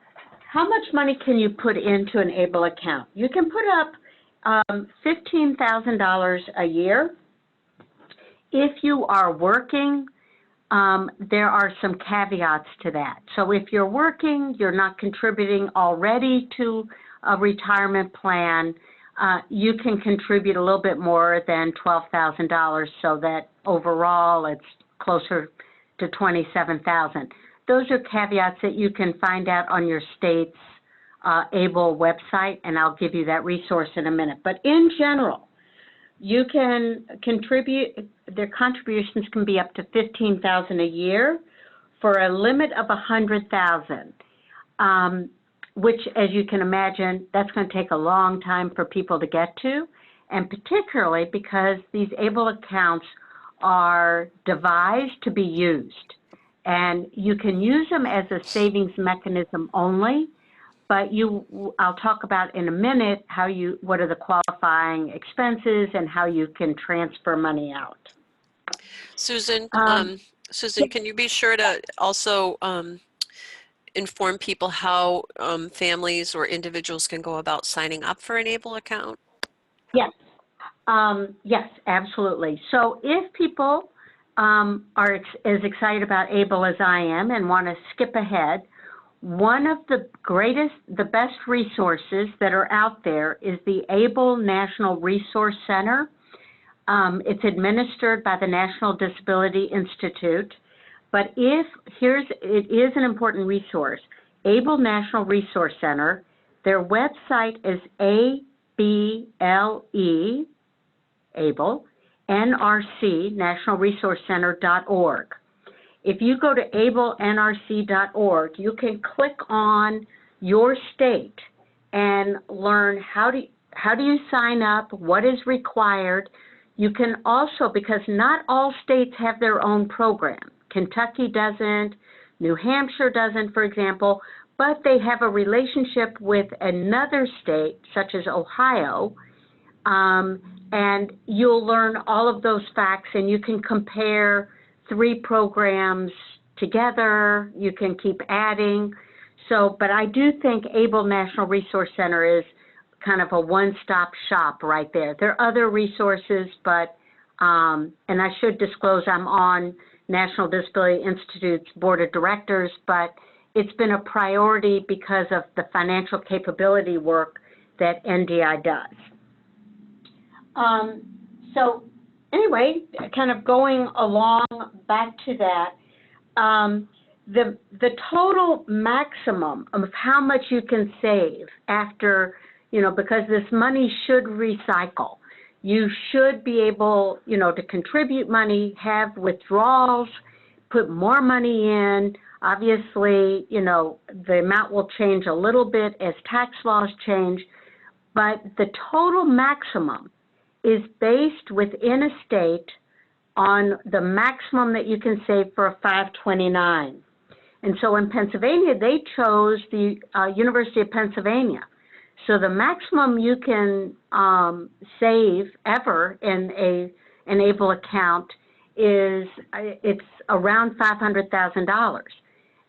how much money can you put into an ABLE account? You can put up $15,000 a year. If you are working, there are some caveats to that. So if you're working, you're not contributing already to a retirement plan, you can contribute a little bit more than $12,000 so that overall it's closer to $27,000. Those are caveats that you can find out on your state's ABLE website, and I'll give you that resource in a minute. But in general, you can contribute, their contributions can be up to $15,000 a year for a limit of $100,000, which, as you can imagine, that's going to take a long time for people to get to, and particularly because these ABLE accounts are devised to be used. And you can use them as a savings mechanism only, but I'll talk about in a minute what are the qualifying expenses and how you can transfer money out. Susan, Susan, can you be sure to also inform people how families or individuals can go about signing up for an ABLE account? Yes, yes, absolutely. So if people are as excited about ABLE as I am and want to skip ahead, one of the best resources that are out there is the ABLE National Resource Center. It's administered by the National Disability Institute, but it is an important resource. ABLE National Resource Center, their website is ABLE, ABLE, NRC, nationalresourcecenter.org. If you go to ablenrc.org, you can click on your state and learn how to how do you sign up? What is required? You can also, because not all states have their own program. Kentucky doesn't, New Hampshire doesn't, for example, but they have a relationship with another state, such as Ohio, and you'll learn all of those facts, and you can compare 3 programs together. You can keep adding. So, but I do think ABLE National Resource Center is kind of a one-stop shop right there. There are other resources, but, and I should disclose I'm on National Disability Institute's Board of Directors, but it's been a priority because of the financial capability work that NDI does. So anyway, kind of going along back to that, the total maximum of how much you can save after, you know, because this money should recycle. You should be able, you know, to contribute money, have withdrawals, put more money in. Obviously, you know, the amount will change a little bit as tax laws change, but the total maximum is based within a state on the maximum that you can save for a 529. And so in Pennsylvania, they chose the University of Pennsylvania. So the maximum you can save ever in an ABLE account is, it's around $500,000.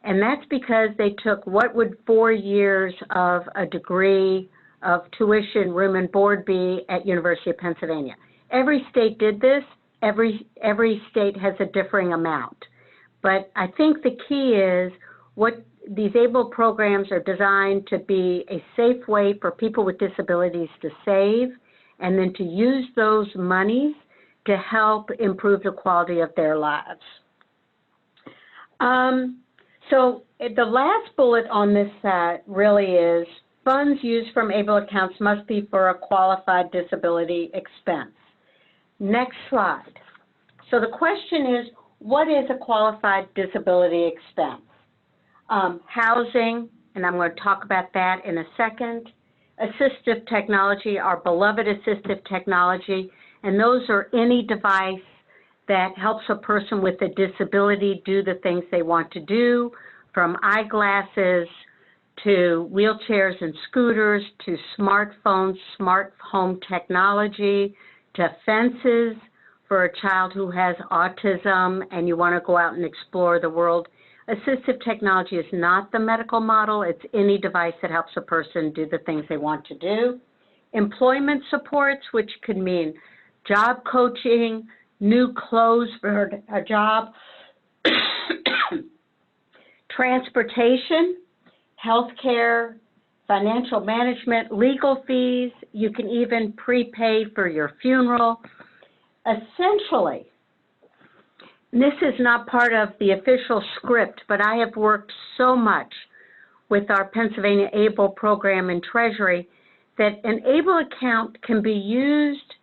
And that's because they took what would 4 years of a degree of tuition, room and board be at University of Pennsylvania. Every state did this. Every state has a differing amount. But I think the key is what these ABLE programs are designed to be a safe way for people with disabilities to save and then to use those monies to help improve the quality of their lives. So the last bullet on this really is funds used from ABLE accounts must be for a qualified disability expense. Next slide. So the question is, what is a qualified disability expense? Housing, and I'm going to talk about that in a second. Assistive technology, our beloved assistive technology, and those are any device that helps a person with a disability do the things they want to do, from eyeglasses to wheelchairs and scooters to smartphones, smart home technology, to fences for a child who has autism and you want to go out and explore the world. Assistive technology is not the medical model. It's any device that helps a person do the things they want to do. Employment supports, which could mean job coaching, new clothes for a job, transportation, healthcare, financial management, legal fees. You can even prepay for your funeral. Essentially, this is not part of the official script, but I have worked so much with our Pennsylvania ABLE program in Treasury that an ABLE account can be used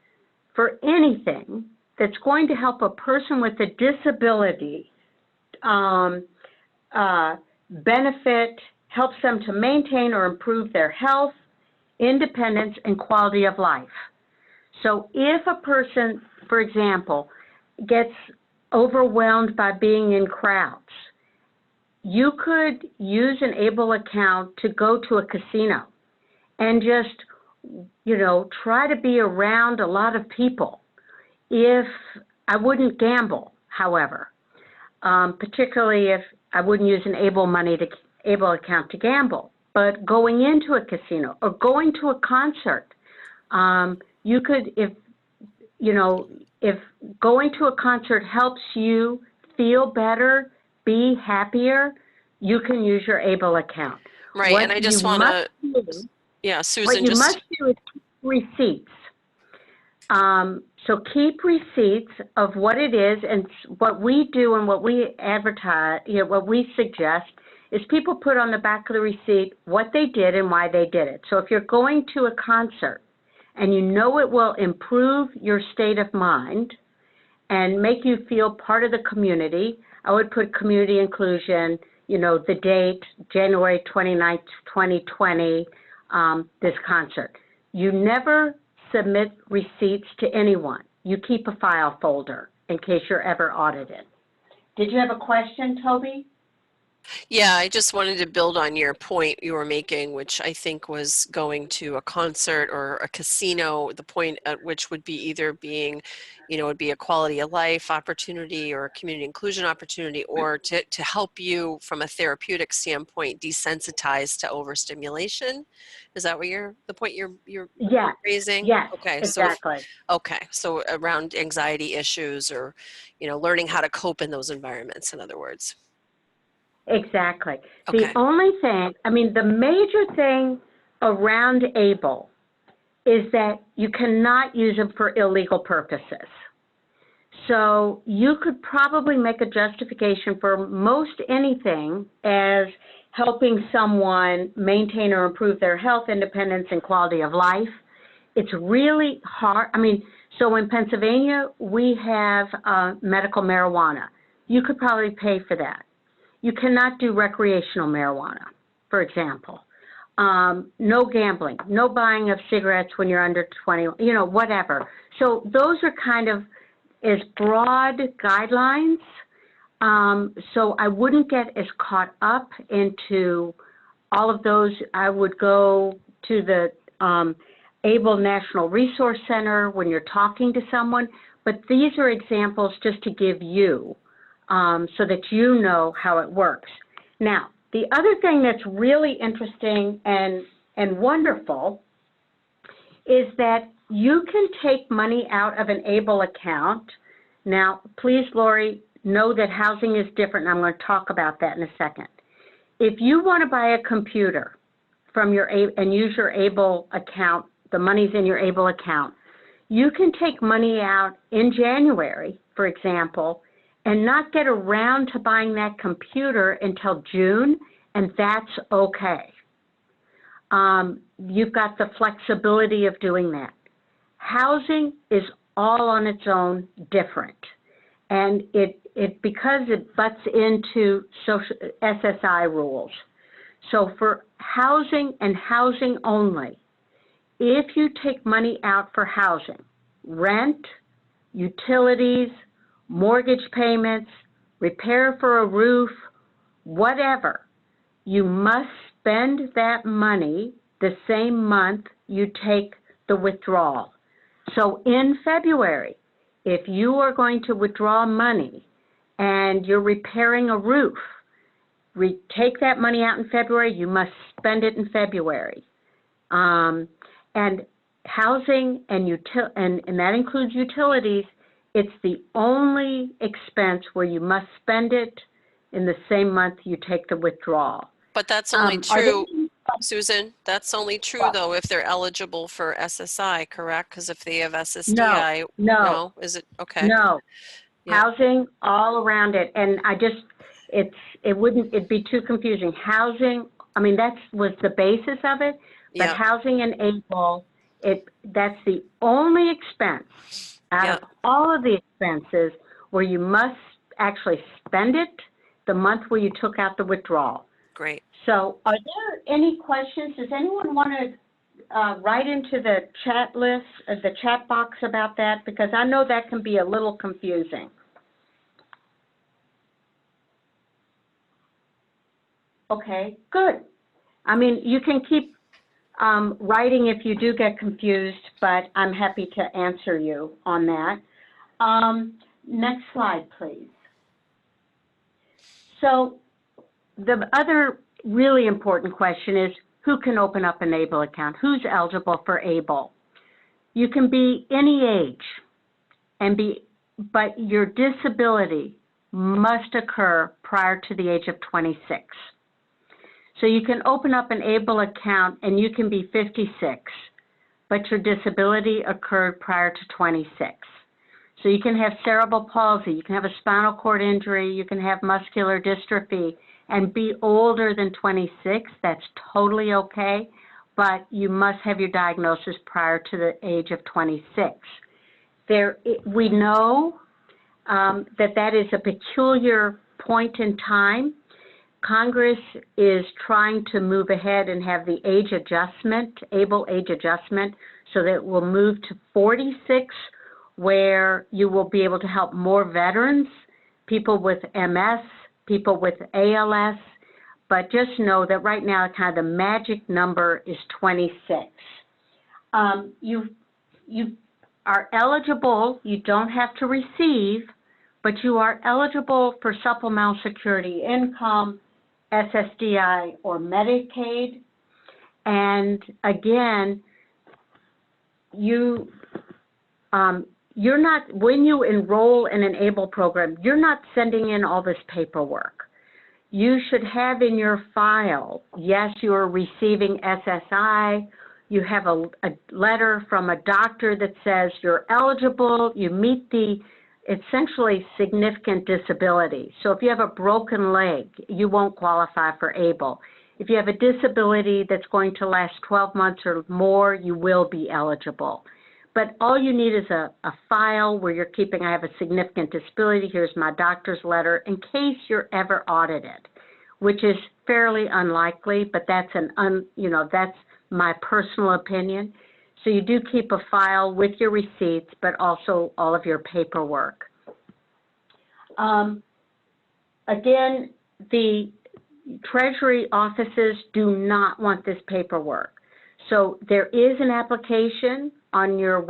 for anything that's going to help a person with a disability benefit, helps them to maintain or improve their health, independence, and quality of life. So if a person, for example, gets overwhelmed by being in crowds, you could use an ABLE account to go to a casino and just, you know, try to be around a lot of people. If I wouldn't gamble, however, particularly if I wouldn't use an ABLE account to gamble, but going into a casino or going to a concert, you could, if going to a concert helps you feel better, be happier, you can use your ABLE account. Right, What and I just you want must to, do- yeah, Susan, What you just, must do is keep receipts. So keep receipts of what it is, and what we do and what we advertise, what we suggest is people put on the back of the receipt what they did and why they did it. So if you're going to a concert and you know it will improve your state of mind and make you feel part of the community, I would put community inclusion, the date, January 29th, 2020, this concert. you never submit receipts to anyone. You keep a file folder in case you're ever audited. Did you have a question, Toby? Yeah, I just wanted to build on your point you were making, which I think was going to a concert or a casino, the point at which would be either being, it'd be a quality of life opportunity or a community inclusion opportunity, or to help you from a therapeutic standpoint, desensitize to overstimulation. Is that what the point you're Yeah. raising? Yes, Okay, exactly. so around anxiety issues or, learning how to cope in those environments, in other words. Exactly. Okay. The only thing, the major thing around ABLE is that you cannot use them for illegal purposes. So you could probably make a justification for most anything as helping someone maintain or improve their health, independence, and quality of life. It's really hard. So in Pennsylvania, we have medical marijuana. You could probably pay for that. You cannot do recreational marijuana, for example. No gambling, no buying of cigarettes when you're under 20, whatever. So those are kind of as broad guidelines. So I wouldn't get as caught up into all of those. I would go to the ABLE National Resource Center when you're talking to someone. But these are examples just to give you so that you know how it works. Now, the other thing that's really interesting and wonderful is that you can take money out of an ABLE account. Now, please, Lori, know that housing is different, and I'm going to talk about that in a second. If you want to buy a computer from and use your ABLE account, the money's in your ABLE account, you can take money out in January, for example, and not get around to buying that computer until June, and that's okay. You've got the flexibility of doing that. Housing is all on its own different, and because it butts into SSI rules. So for housing and housing only, if you take money out for housing, rent, utilities, mortgage payments, repair for a roof, whatever, you must spend that money the same month you take the withdrawal. So in February, if you are going to withdraw money and you're repairing a roof, take that money out in February, you must spend it in February. And housing and that includes utilities, it's the only expense where you must spend it in the same month you take the withdrawal. But that's only true, Susan, that's only true though if they're eligible for SSI, correct? Because if they have SSDI, no, is it? Okay. No, yeah. Housing all around it. And it'd be too confusing. Housing, that was the basis of it, but housing and ABLE, that's the only expense out of all of the expenses where you must actually spend it the month where you took out the withdrawal. Great. So are there any questions? Does anyone want to write into the chat list, the chat box about that? Because I know that can be a little confusing. Okay, good. You can keep writing if you do get confused, but I'm happy to answer you on that. Next slide, please. So the other really important question is, who can open up an ABLE account? Who's eligible for ABLE? You can be any age, but your disability must occur prior to the age of 26. So you can open up an ABLE account and you can be 56, but your disability occurred prior to 26. So you can have cerebral palsy, you can have a spinal cord injury, you can have muscular dystrophy and be older than 26. That's totally okay, but you must have your diagnosis prior to the age of 26. We know that is a peculiar point in time Congress is trying to move ahead and have the age adjustment, able age adjustment, so that it will move to 46, where you will be able to help more veterans, people with MS, people with ALS, but just know that right now kind of the magic number is 26. You are eligible, you don't have to receive, but you are eligible for supplemental security income, SSDI, or Medicaid. And again, you're not, when you enroll in an ABLE program, you're not sending in all this paperwork. You should have in your file, yes, you are receiving SSI, you have a letter from a doctor that says you're eligible, you meet the essentially significant disability. So if you have a broken leg, you won't qualify for ABLE. If you have a disability that's going to last 12 months or more, you will be eligible. But all you need is a file where you're keeping, I have a significant disability, here's my doctor's letter, in case you're ever audited, which is fairly unlikely, but that's that's my personal opinion. So you do keep a file with your receipts, but also all of your paperwork. Again, the Treasury offices do not want this paperwork. So there is an application on your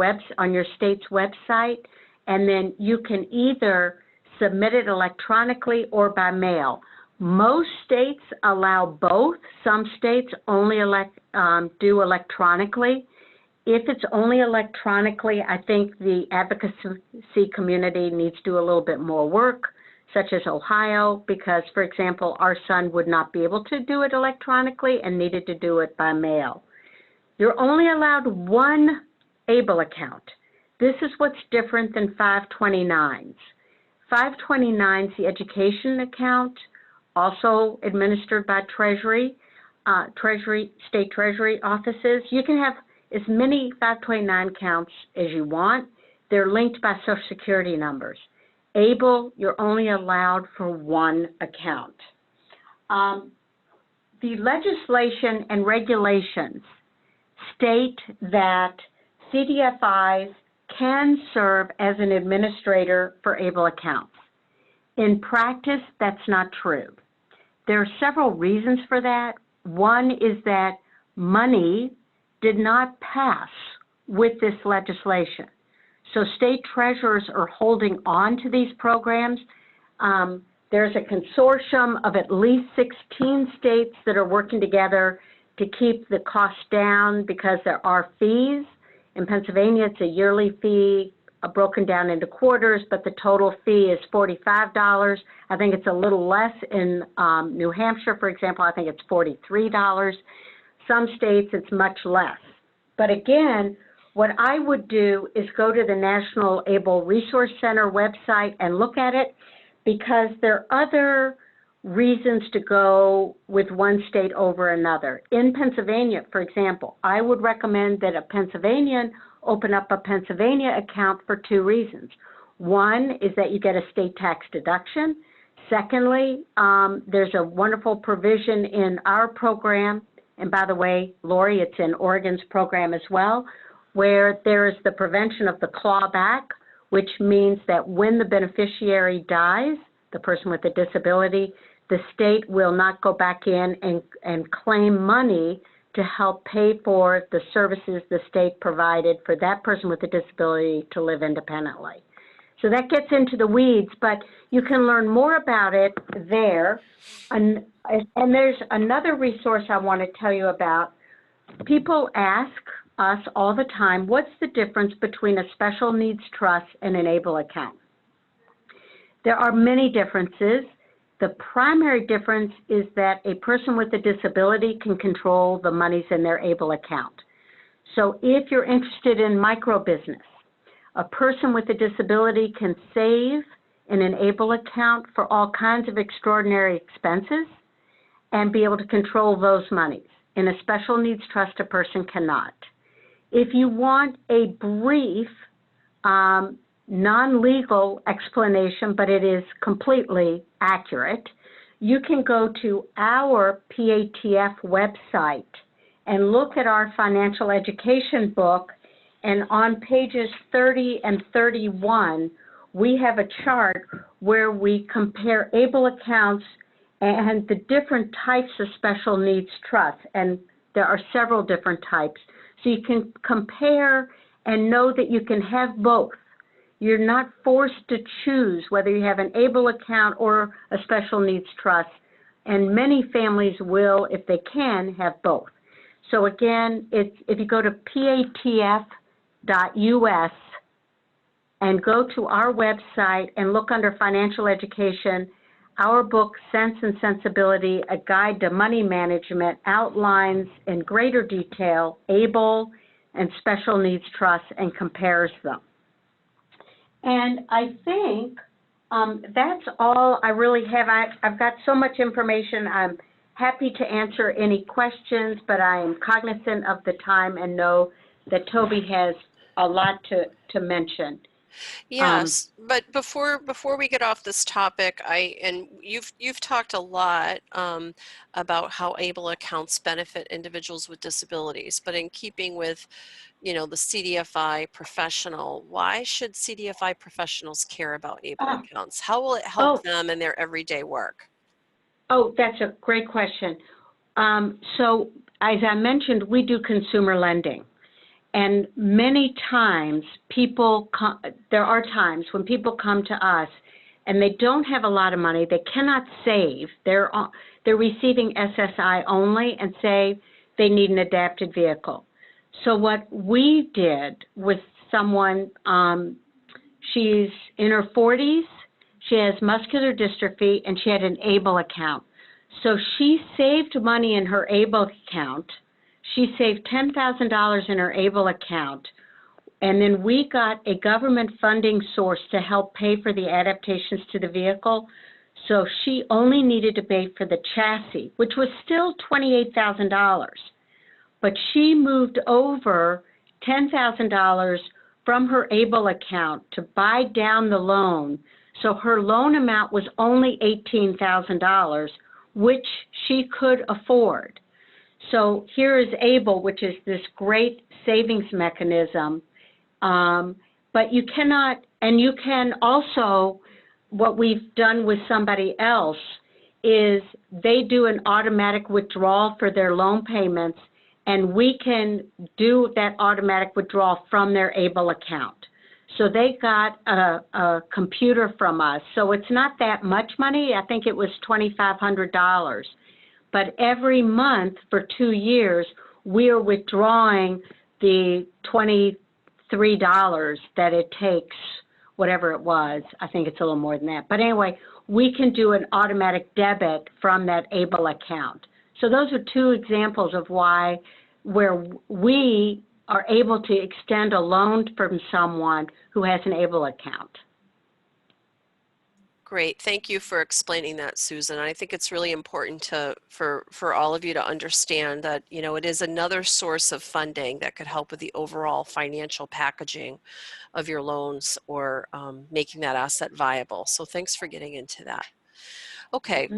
state's website, and then you can either submit it electronically or by mail. Most states allow both. Some states only do electronically. If it's only electronically, I think the advocacy community needs to do a little bit more work, such as Ohio, because, for example, our son would not be able to do it electronically and needed to do it by mail. You're only allowed one ABLE account. This is what's different than 529s. 529s, the education account, also administered by Treasury, state Treasury offices. You can have as many 529 accounts as you want. They're linked by Social Security numbers. ABLE, you're only allowed for one account. The legislation and regulations state that CDFIs can serve as an administrator for ABLE accounts. In practice, that's not true. There are several reasons for that. One is that money did not pass with this legislation. So state treasurers are holding on to these programs. There's a consortium of at least 16 states that are working together to keep the cost down because there are fees. In Pennsylvania, it's a yearly fee broken down into quarters, but the total fee is $45. I think it's a little less in New Hampshire, for example. I think it's $43. Some states, it's much less. But again, what I would do is go to the National ABLE Resource Center website and look at it, because there are other reasons to go with one state over another. In Pennsylvania, for example, I would recommend that a Pennsylvanian open up a Pennsylvania account for two reasons. One is that you get a state tax deduction. Secondly, there's a wonderful provision in our program, and by the way, Lori, it's in Oregon's program as well, where there is the prevention of the clawback, which means that when the beneficiary dies, the person with a disability, the state will not go back in and claim money to help pay for the services the state provided for that person with a disability to live independently. So that gets into the weeds, but you can learn more about it there. And there's another resource I want to tell you about. People ask us all the time, what's the difference between a special needs trust and an ABLE account? There are many differences. The primary difference is that a person with a disability can control the monies in their ABLE account. So if you're interested in micro business, a person with a disability can save in an ABLE account for all kinds of extraordinary expenses and be able to control those monies. In a special needs trust, a person cannot. If you want a brief, non-legal explanation, but it is completely accurate, you can go to our PATF website and look at our financial education book, and on pages 30 and 31, we have a chart where we compare ABLE accounts and the different types of special needs trusts, and there are several different types. So you can compare and know that you can have both. You're not forced to choose whether you have an ABLE account or a special needs trust, and many families will, if they can, have both. So again, if you go to patf.us and go to our website and look under financial education, our book, Sense and Sensibility, A Guide to Money Management, outlines in greater detail ABLE and special needs trusts and compares them. And I think that's all I really have. I've got so much information. I'm happy to answer any questions, but I am cognizant of the time and know that Toby has a lot to mention. Yes, but before we get off this topic, and you've talked a lot about how ABLE accounts benefit individuals with disabilities, but in keeping with, the CDFI professional, why should CDFI professionals care about ABLE accounts? How will it help them in their everyday work? Oh, that's a great question. So as I mentioned, we do consumer lending. And many times there are times when people come to us and they don't have a lot of money, they cannot save, they're receiving SSI only and say they need an adapted vehicle. So what we did with someone, she's in her 40s, she has muscular dystrophy, and she had an ABLE account. So she saved money in her ABLE account. She saved $10,000 in her ABLE account, and then we got a government funding source to help pay for the adaptations to the vehicle. So she only needed to pay for the chassis, which was still $28,000. But she moved over $10,000 from her ABLE account to buy down the loan. So her loan amount was only $18,000, which she could afford. So here is ABLE, which is this great savings mechanism, but you cannot, and you can also, what we've done with somebody else is they do an automatic withdrawal for their loan payments, and we can do that automatic withdrawal from their ABLE account. So they got a computer from us. So it's not that much money. I think it was $2,500. But every month for 2 years, we are withdrawing the $23 that it takes, whatever it was. I think it's a little more than that. But anyway, we can do an automatic debit from that ABLE account. So those are two examples of where we are able to extend a loan from someone who has an ABLE account. Great. Thank you for explaining that, Susan. I think it's really important for all of you to understand that, it is another source of funding that could help with the overall financial packaging of your loans or making that asset viable. So thanks for getting into that. Okay,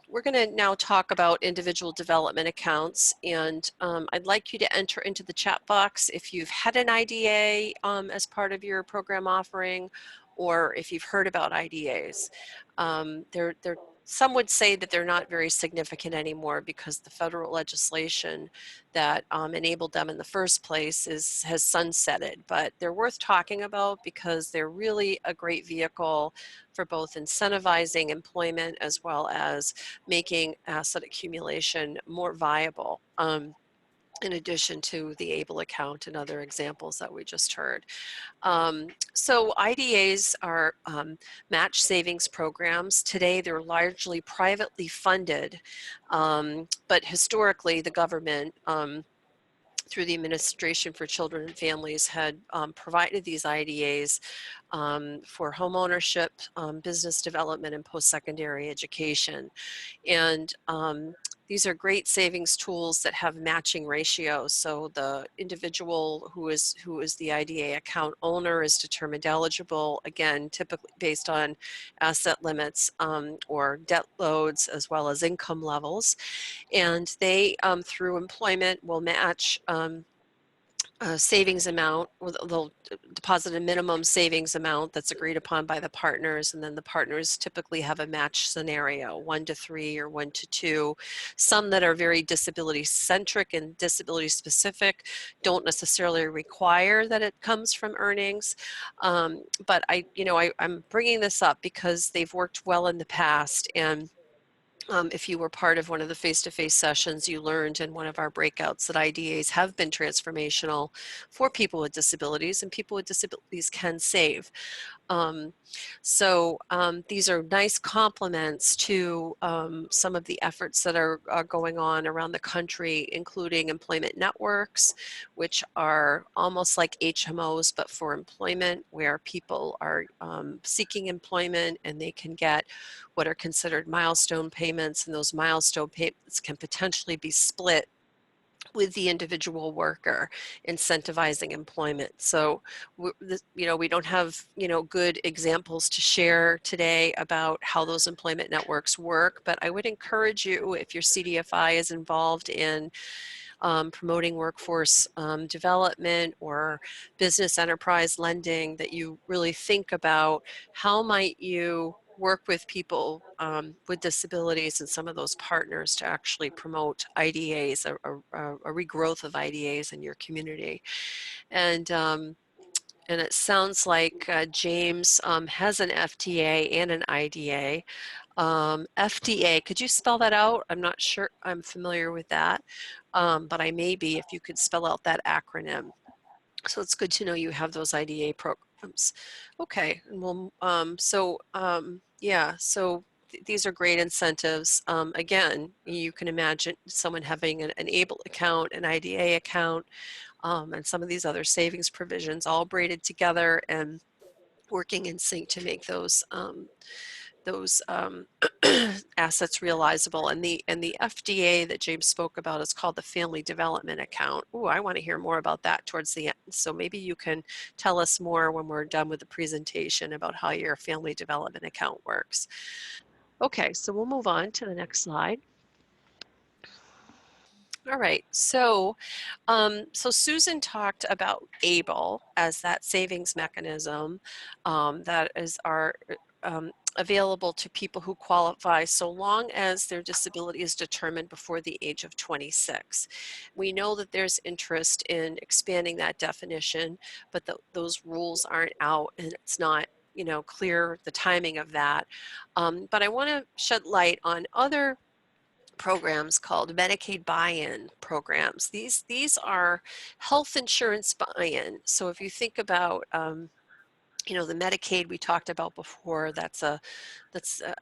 we're going to now talk about individual development accounts, and I'd like you to enter into the chat box if you've had an IDA as part of your program offering, or if you've heard about IDAs. Some would say that they're not very significant anymore because the federal legislation that enabled them in the first place has sunsetted, but they're worth talking about because they're really a great vehicle for both incentivizing employment as well as making asset accumulation more viable. In addition to the ABLE account and other examples that we just heard. So IDAs are match savings programs. Today they're largely privately funded, but historically the government through the Administration for Children and Families had provided these IDAs for home ownership, business development, and post-secondary education. And these are great savings tools that have matching ratios. So the individual who is the IDA account owner is determined eligible, again, typically based on asset limits or debt loads, as well as income levels. And they, through employment, will match savings amount. They'll deposit a minimum savings amount that's agreed upon by the partners, and then the partners typically have a match scenario, 1 to 3 or 1 to 2. Some that are very disability centric and disability specific don't necessarily require that it comes from earnings. But I'm bringing this up because they've worked well in the past, and if you were part of one of the face-to-face sessions, you learned in one of our breakouts that IDAs have been transformational for people with disabilities, and people with disabilities can save. These are nice complements to some of the efforts that are going on around the country, including employment networks, which are almost like HMOs, but for employment, where people are seeking employment and they can get what are considered milestone payments, and those milestone payments can potentially be split with the individual worker, incentivizing employment. So, we don't have, good examples to share today about how those employment networks work, but I would encourage you, if your CDFI is involved in promoting workforce development or business enterprise lending, that you really think about how might you work with people with disabilities and some of those partners to actually promote IDAs, a regrowth of IDAs in your community. And it sounds like James has an FTA and an IDA. FDA, could you spell that out? I'm not sure I'm familiar with that, but I may be if you could spell out that acronym. So it's good to know you have those IDA programs. Okay, and these are great incentives. Again, you can imagine someone having an ABLE account, an IDA account, and some of these other savings provisions all braided together and working in sync to make those assets realizable. And the FDA that James spoke about is called the Family Development Account. Ooh, I want to hear more about that towards the end. So maybe you can tell us more when we're done with the presentation about how your Family Development Account works. Okay, so we'll move on to the next slide. All right, so Susan talked about ABLE as that savings mechanism that is available to people who qualify so long as their disability is determined before the age of 26. We know that there's interest in expanding that definition, but those rules aren't out, and it's not clear the timing of that. But I want to shed light on other programs called Medicaid buy-in programs. These are health insurance buy-in. So if you think about the Medicaid we talked about before, that's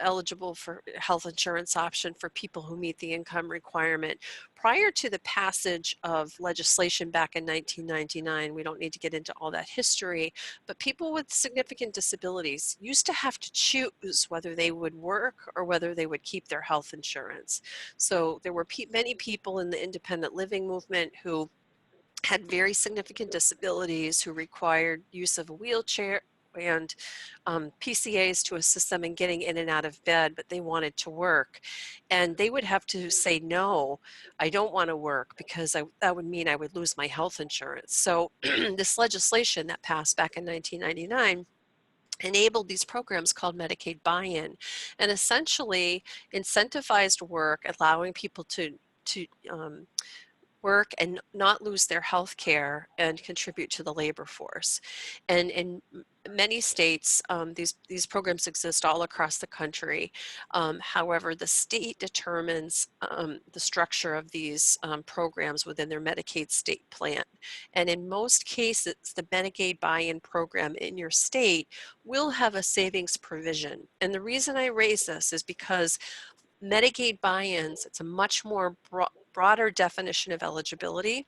eligible for health insurance option for people who meet the income requirement. Prior to the passage of legislation back in 1999, we don't need to get into all that history, but people with significant disabilities used to have to choose whether they would work or whether they would keep their health insurance. So there were many people in the independent living movement who had very significant disabilities, who required use of a wheelchair and PCAs to assist them in getting in and out of bed, but they wanted to work. And they would have to say, no, I don't want to work, because that would mean I would lose my health insurance. So this legislation that passed back in 1999 enabled these programs called Medicaid buy-in, and essentially incentivized work, allowing people to work and not lose their health care and contribute to the labor force. And in many states, these programs exist all across the country. However, the state determines the structure of these programs within their Medicaid state plan. And in most cases, the Medicaid buy-in program in your state will have a savings provision. And the reason I raise this is because Medicaid buy-ins, it's a much more broader definition of eligibility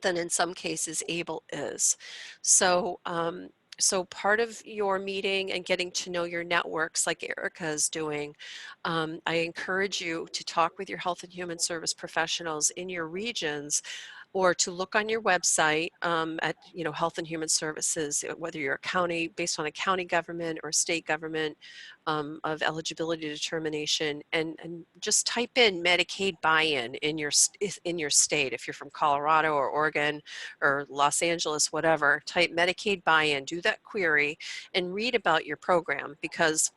than in some cases ABLE is. So So part of your meeting and getting to know your networks like Erica is doing, I encourage you to talk with your health and human service professionals in your regions, or to look on your website at Health and Human Services, whether you're a county, based on a county government or state government of eligibility determination, and just type in Medicaid buy-in in your state. If you're from Colorado or Oregon or Los Angeles, whatever, type Medicaid buy-in, do that query, and read about your program, because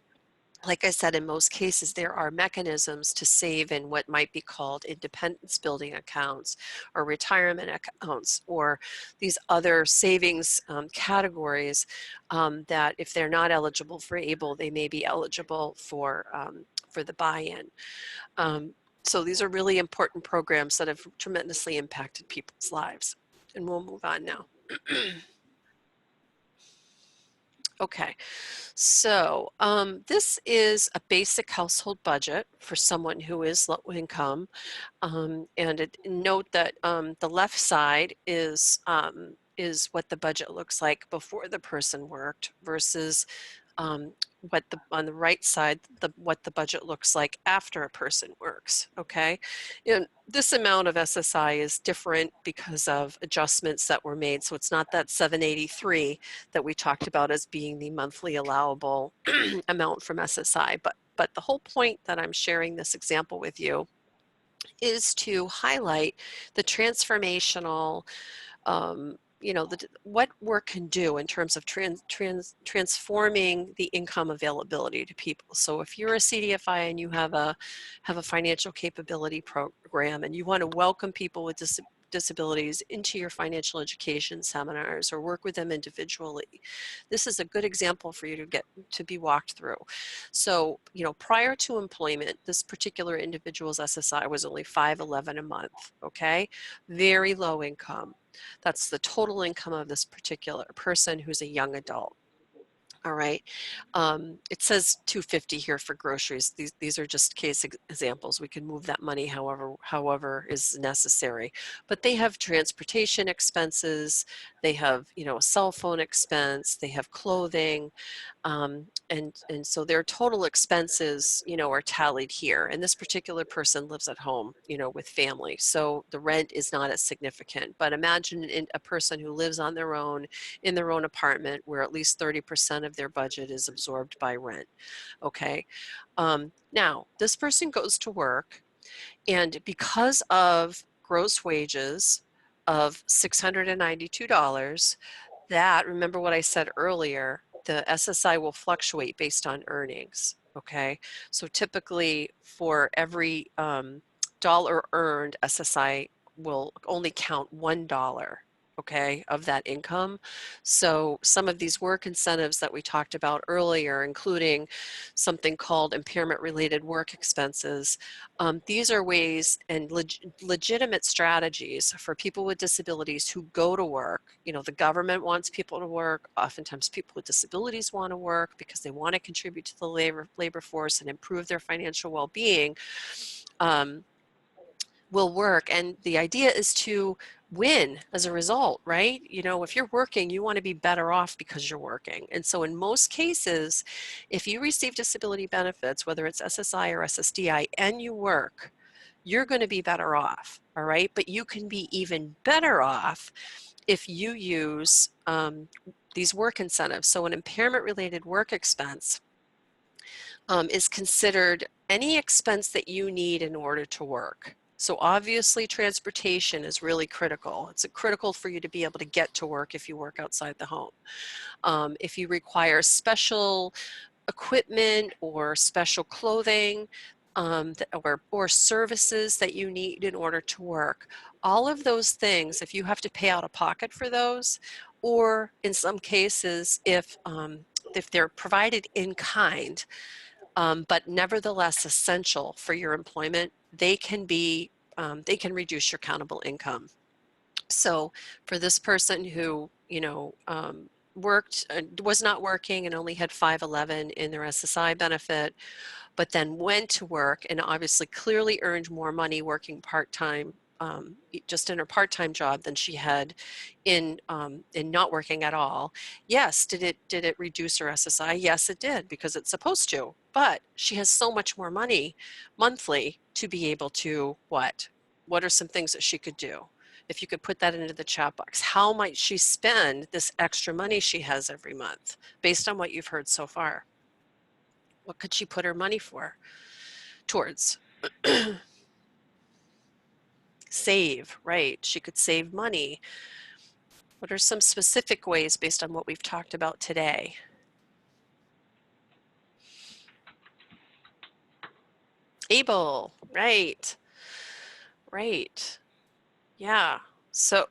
like I said, in most cases, there are mechanisms to save in what might be called independence building accounts or retirement accounts, or these other savings categories that if they're not eligible for ABLE, they may be eligible for the buy-in. So these are really important programs that have tremendously impacted people's lives. And we'll move on now. Okay, so this is a basic household budget for someone who is low income. And note that the left side is what the budget looks like before the person worked versus on the right side, what the budget looks like after a person works, okay? And this amount of SSI is different because of adjustments that were made. So it's not that 783 that we talked about as being the monthly allowable amount from SSI. But the whole point that I'm sharing this example with you is to highlight the transformational what work can do in terms of transforming the income availability to people. So if you're a CDFI and you have a financial capability program and you want to welcome people with disabilities into your financial education seminars or work with them individually, this is a good example for you to be walked through. So, prior to employment, this particular individual's SSI was only $511 a month, okay? Very low income. That's the total income of this particular person who's a young adult. All right. It says $250 here for groceries. These are just case examples. We can move that money however is necessary. But they have transportation expenses. They have, a cell phone expense. They have clothing. And so their total expenses, are tallied here. And this particular person lives at home, with family. So the rent is not as significant. But imagine a person who lives on their own, in their own apartment, where at least 30% of their budget is absorbed by rent. Okay. Now, this person goes to work, and because of gross wages of $692, remember what I said earlier, the SSI will fluctuate based on earnings, okay? So typically for every dollar earned, SSI will only count $1, okay, of that income. So some of these work incentives that we talked about earlier, including something called impairment-related work expenses, these are ways and legitimate strategies for people with disabilities who go to work. The government wants people to work. Oftentimes people with disabilities want to work because they want to contribute to the labor force and improve their financial well-being. Will work, and the idea is to win as a result, right? If you're working, you want to be better off because you're working. And so in most cases, if you receive disability benefits, whether it's SSI or SSDI, and you work, you're going to be better off, all right? But you can be even better off if you use these work incentives. So an impairment-related work expense is considered any expense that you need in order to work. So obviously transportation is really critical. It's critical for you to be able to get to work if you work outside the home. If you require special equipment or special clothing or services that you need in order to work, all of those things, if you have to pay out of pocket for those, or in some cases, if they're provided in kind, but nevertheless essential for your employment, they can reduce your countable income. So for this person who, was not working and only had 511 in their SSI benefit, but then went to work and obviously clearly earned more money working part-time just in her part-time job than she had in not working at all. Yes, did it reduce her SSI? Yes, it did, because it's supposed to. But she has so much more money monthly to be able to what? What are some things that she could do? If you could put that into the chat box, how might she spend this extra money she has every month based on what you've heard so far? What could she put her money towards? Save, right? She could save money. What are some specific ways based on what we've talked about today? Able, right, right. Yeah. So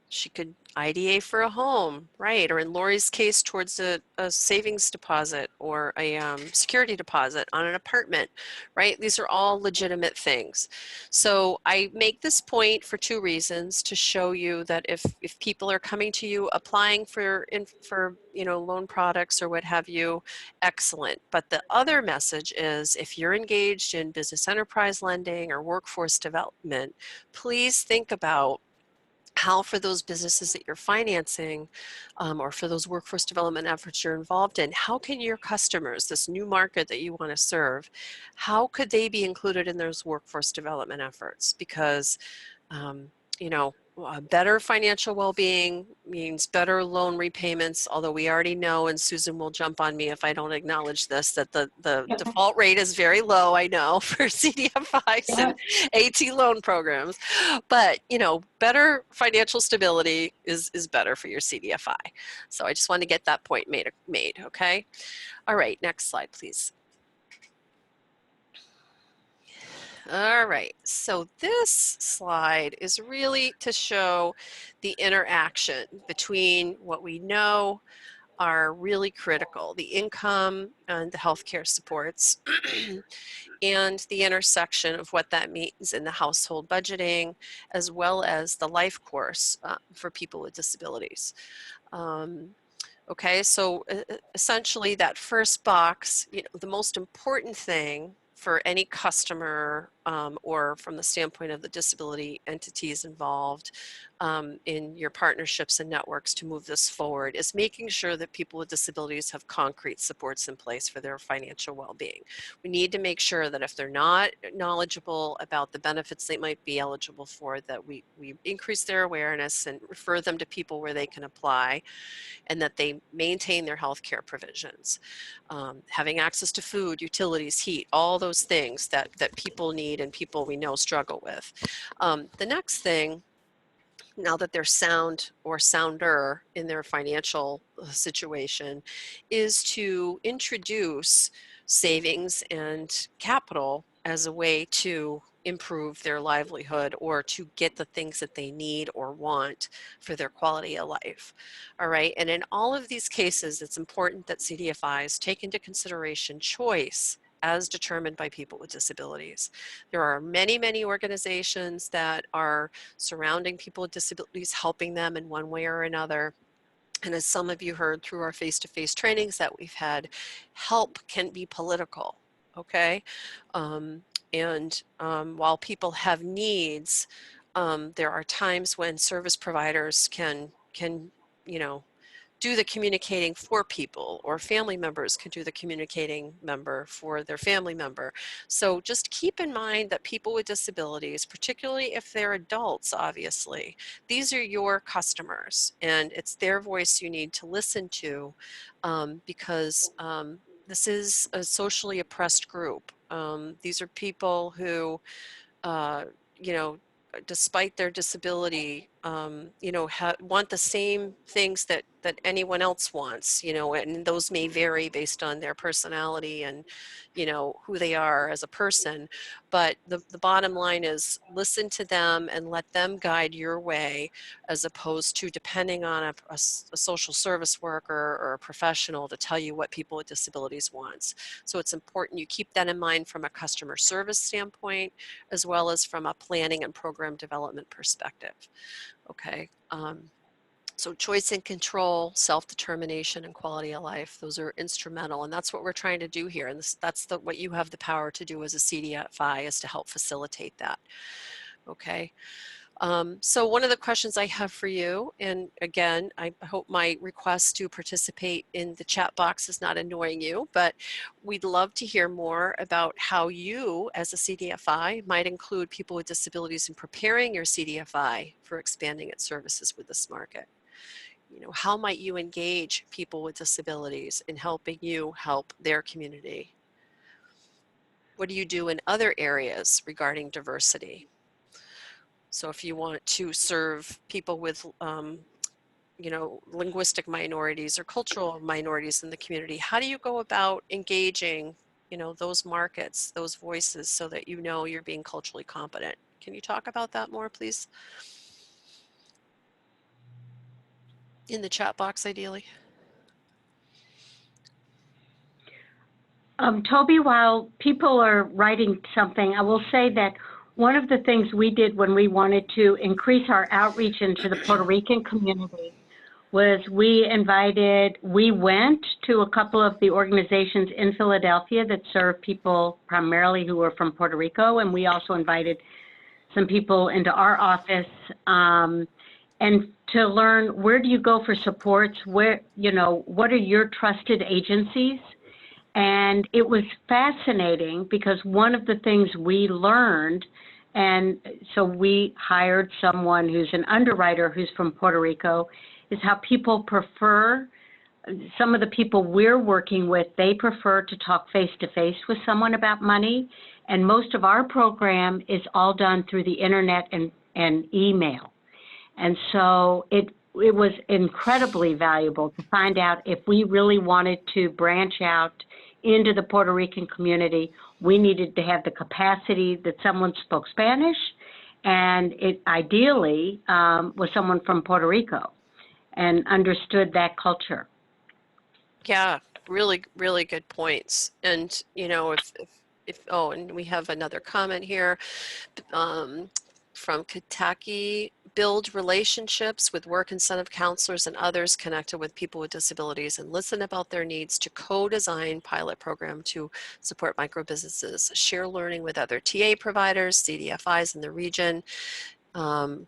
she could IDA for a home, right? Or in Lori's case, towards a savings deposit or a security deposit on an apartment, right? These are all legitimate things. So I make this point for two reasons: to show you that if people are coming to you applying for loan products or what have you, excellent. But the other message is, if you're engaged in business enterprise lending or workforce development, please think about how, for those businesses that you're financing or for those workforce development efforts you're involved in, how can your customers, this new market that you want to serve, how could they be included in those workforce development efforts? Because better financial well-being means better loan repayments, although we already know, and Susan will jump on me if I don't acknowledge this, that the default rate is very low, I know, for CDFIs and AT loan programs. But, better financial stability is better for your CDFI. So I just want to get that point made, okay? All right, next slide, please. All right, so this slide is really to show the interaction between what we know are really critical, the income and the healthcare supports, and the intersection of what that means in the household budgeting, as well as the life course for people with disabilities. Okay, so essentially that first box, the most important thing for any customer or from the standpoint of the disability entities involved in your partnerships and networks to move this forward, is making sure that people with disabilities have concrete supports in place for their financial well-being. We need to make sure that if they're not knowledgeable about the benefits they might be eligible for, that we increase their awareness and refer them to people where they can apply, and that they maintain their health care provisions. Having access to food, utilities, heat, all those things that people need and people we know struggle with. The next thing, now that they're sound or sounder in their financial situation, is to introduce savings and capital as a way to improve their livelihood or to get the things that they need or want for their quality of life. All right, and in all of these cases, it's important that CDFIs take into consideration choice as determined by people with disabilities. There are many, many organizations that are surrounding people with disabilities, helping them in one way or another. And as some of you heard through our face-to-face trainings that we've had, help can be political, okay? While people have needs, there are times when service providers can do the communicating for people, or family members can do the communicating member for their family member. So just keep in mind that people with disabilities, particularly if they're adults, obviously, these are your customers, and it's their voice you need to listen to because this is a socially oppressed group. These are people who, despite their disability, want the same things that anyone else wants, and those may vary based on their personality and, who they are as a person. But the bottom line is, listen to them and let them guide your way, as opposed to depending on a social service worker or a professional to tell you what people with disabilities want. So it's important you keep that in mind from a customer service standpoint, as well as from a planning and program development perspective. Okay. So choice and control, self-determination, and quality of life, those are instrumental, and that's what we're trying to do here. And that's what you have the power to do as a CDFI, is to help facilitate that. Okay. So one of the questions I have for you, and again, I hope my request to participate in the chat box is not annoying you, but we'd love to hear more about how you as a CDFI might include people with disabilities in preparing your CDFI for expanding its services with this market. You know, how might you engage people with disabilities in helping you help their community? What do you do in other areas regarding diversity? So if you want to serve people with, you know, linguistic minorities or cultural minorities in the community, how do you go about engaging, you know, those markets, those voices, so that you know you're being culturally competent? Can you talk about that more, please? In the chat box, ideally. Toby, while people are writing something, I will say that one of the things we did when we wanted to increase our outreach into the Puerto Rican community was we went to a couple of the organizations in Philadelphia that serve people primarily who are from Puerto Rico, and we also invited some people into our office, and to learn, where do you go for supports, where, you know, what are your trusted agencies? And it was fascinating because one of the things we learned, and so we hired someone who's an underwriter who's from Puerto Rico, is how people prefer, some of the people we're working with, they prefer to talk face-to-face with someone about money. And most of our program is all done through the internet and email. And so it was incredibly valuable to find out if we really wanted to branch out into the Puerto Rican community, we needed to have the capacity that someone spoke Spanish, and it ideally was someone from Puerto Rico and understood that culture. Yeah, really, really good points. And, you know, oh, and we have another comment here. From Kataki, build relationships with work incentive counselors and others connected with people with disabilities and listen about their needs to co-design pilot program to support micro businesses, share learning with other TA providers, CDFIs in the region,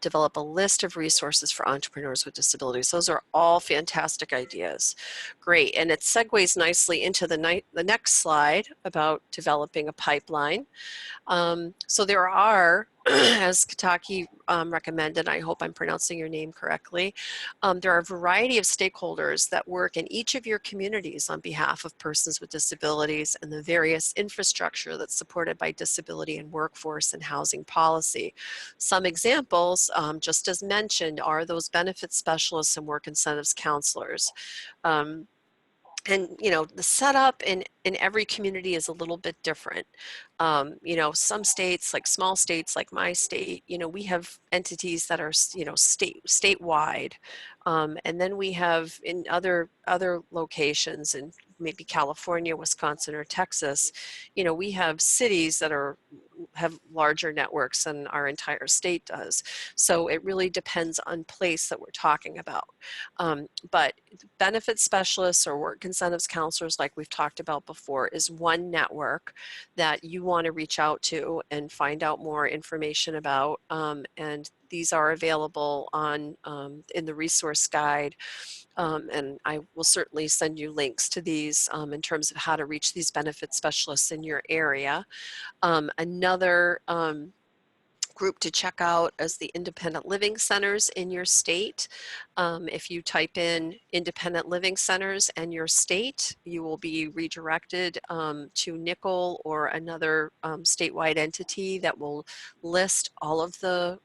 develop a list of resources for entrepreneurs with disabilities. Those are all fantastic ideas. Great, and it segues nicely into the next slide about developing a pipeline. So there are, as Kataki recommended, I hope I'm pronouncing your name correctly, there are a variety of stakeholders that work in each of your communities on behalf of persons with disabilities and the various infrastructure that's supported by disability and workforce and housing policy. Some examples, just as mentioned, are those benefit specialists and work incentives counselors. And, you know, the setup in every community is a little bit different. You know, some states, like small states like my state, you know, we have entities that are, you know, statewide. And then we have in other locations, in maybe California, Wisconsin, or Texas, you know, we have cities that have larger networks than our entire state does. So it really depends on place that we're talking about. But benefit specialists or work incentives counselors, like we've talked about before, is one network that you want to reach out to and find out more information about. And these are available on in the resource guide. And I will certainly send you links to these in terms of how to reach these benefit specialists in your area. Another group to check out as the independent living centers in your state. If you type in independent living centers and your state, you will be redirected to Nickel or another statewide entity that will list all of the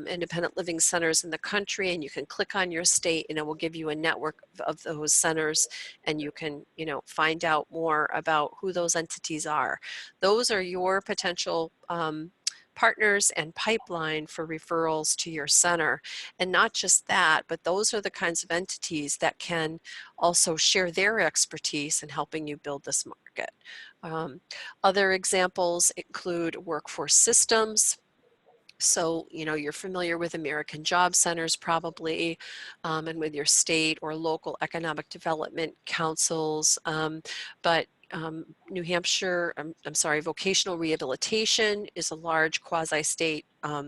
independent living centers in the country, and you can click on your state and it will give you a network of those centers, and you can, you know, find out more about who those entities are. Those are your potential partners and pipeline for referrals to your center. And not just that, but those are the kinds of entities that can also share their expertise in helping you build this market. Other examples include workforce systems. So, you know, you're familiar with American Job Centers probably, and with your state or local economic development councils. But New Hampshire, I'm sorry, vocational rehabilitation is a large quasi-state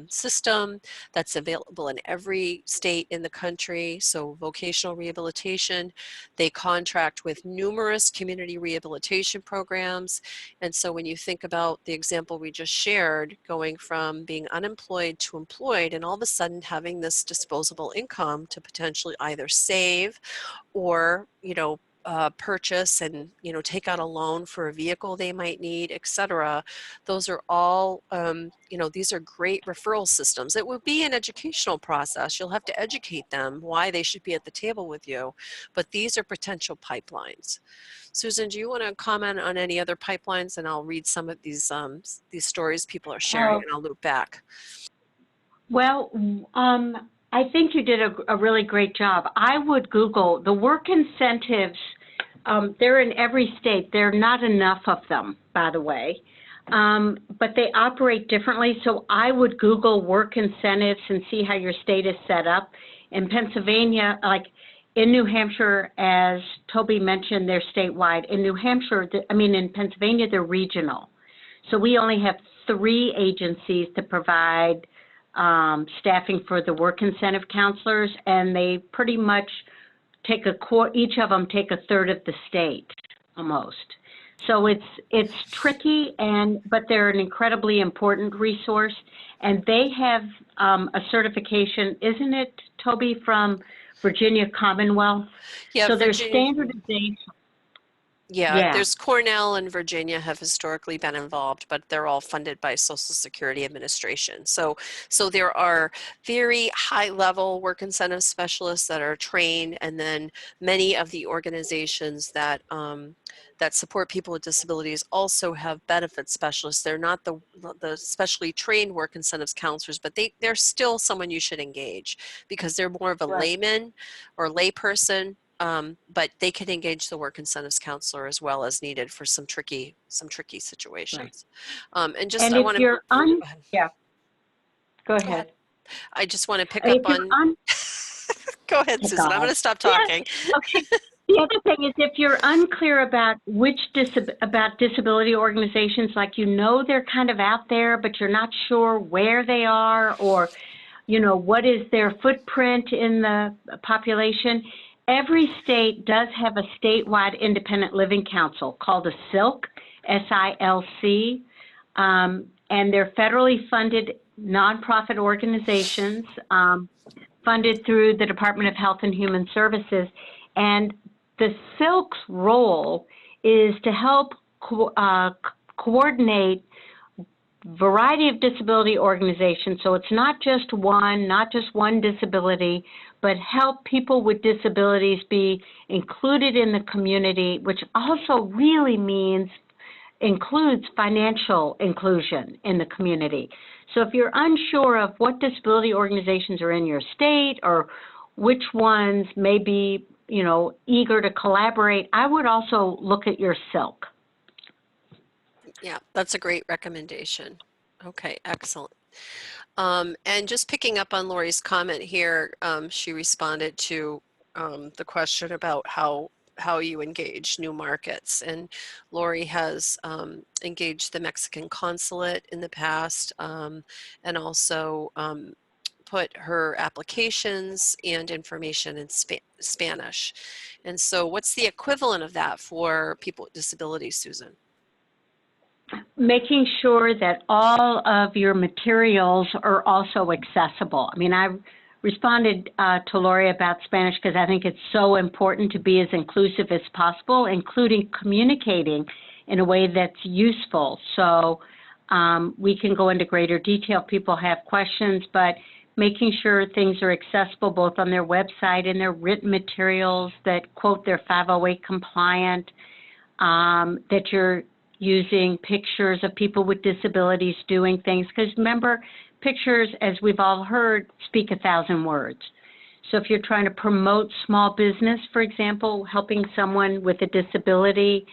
system that's available in every state in the country. So vocational rehabilitation, they contract with numerous community rehabilitation programs. And so when you think about the example we just shared, going from being unemployed to employed and all of a sudden having this disposable income to potentially either save or, purchase and, take out a loan for a vehicle they might need, etc. Those are all, these are great referral systems. It will be an educational process. You'll have to educate them why they should be at the table with you, but these are potential pipelines. Susan, do you want to comment on any other pipelines? And I'll read some of these stories people are sharing, and I'll loop back. Well, I think you did a really great job. I would Google the work incentives. They're in every state. There are not enough of them, by the way, but they operate differently. So I would Google work incentives and see how your state is set up. In Pennsylvania, like in New Hampshire, as Toby mentioned, they're statewide. In New Hampshire, in Pennsylvania, they're regional. So we only have 3 agencies to provide staffing for the work incentive counselors, and they pretty much take each of them take a third of the state almost. So it's tricky, but they're an incredibly important resource, and they have a certification, isn't it, Toby, from Virginia Commonwealth? Yeah, so Virginia. There's standardization. Yeah, there's Cornell and Virginia have historically been involved, but they're all funded by Social Security Administration. So there are very high-level work incentive specialists that are trained, and then many of the organizations that that support people with disabilities also have benefit specialists. They're not the specially trained work incentives counselors, but they're still someone you should engage because they're more of a layman or layperson. But they can engage the work incentives counselor as well as needed for some tricky situations. Right. And if you're go ahead. I just want to pick up on. Go ahead, Susan. I'm going to stop talking. Yes. Okay. The other thing is, if you're unclear about about disability organizations, like they're kind of out there, but you're not sure where they are, or what is their footprint in the population. Every state does have a statewide independent living council called a SILC, S-I-L-C, and they're federally funded nonprofit organizations funded through the Department of Health and Human Services. And the SILC's role is to help coordinate variety of disability organizations. So it's not just one disability, but help people with disabilities be included in the community, which also really includes financial inclusion in the community. So if you're unsure of what disability organizations are in your state or which ones may be, eager to collaborate, I would also look at your SILC. Yeah, that's a great recommendation. Okay, excellent. And just picking up on Lori's comment here, she responded to the question about how you engage new markets. And Lori has engaged the Mexican consulate in the past and also put her applications and information in Spanish. And so what's the equivalent of that for people with disabilities, Susan? Making sure that all of your materials are also accessible. I responded to Lori about Spanish because I think it's so important to be as inclusive as possible, including communicating in a way that's useful. So we can go into greater detail. People have questions, but making sure things are accessible both on their website and their written materials that quote they're 508 compliant, that you're using pictures of people with disabilities doing things. Because remember, pictures, as we've all heard, speak 1,000 words. So if you're trying to promote small business, for example, helping someone with a disability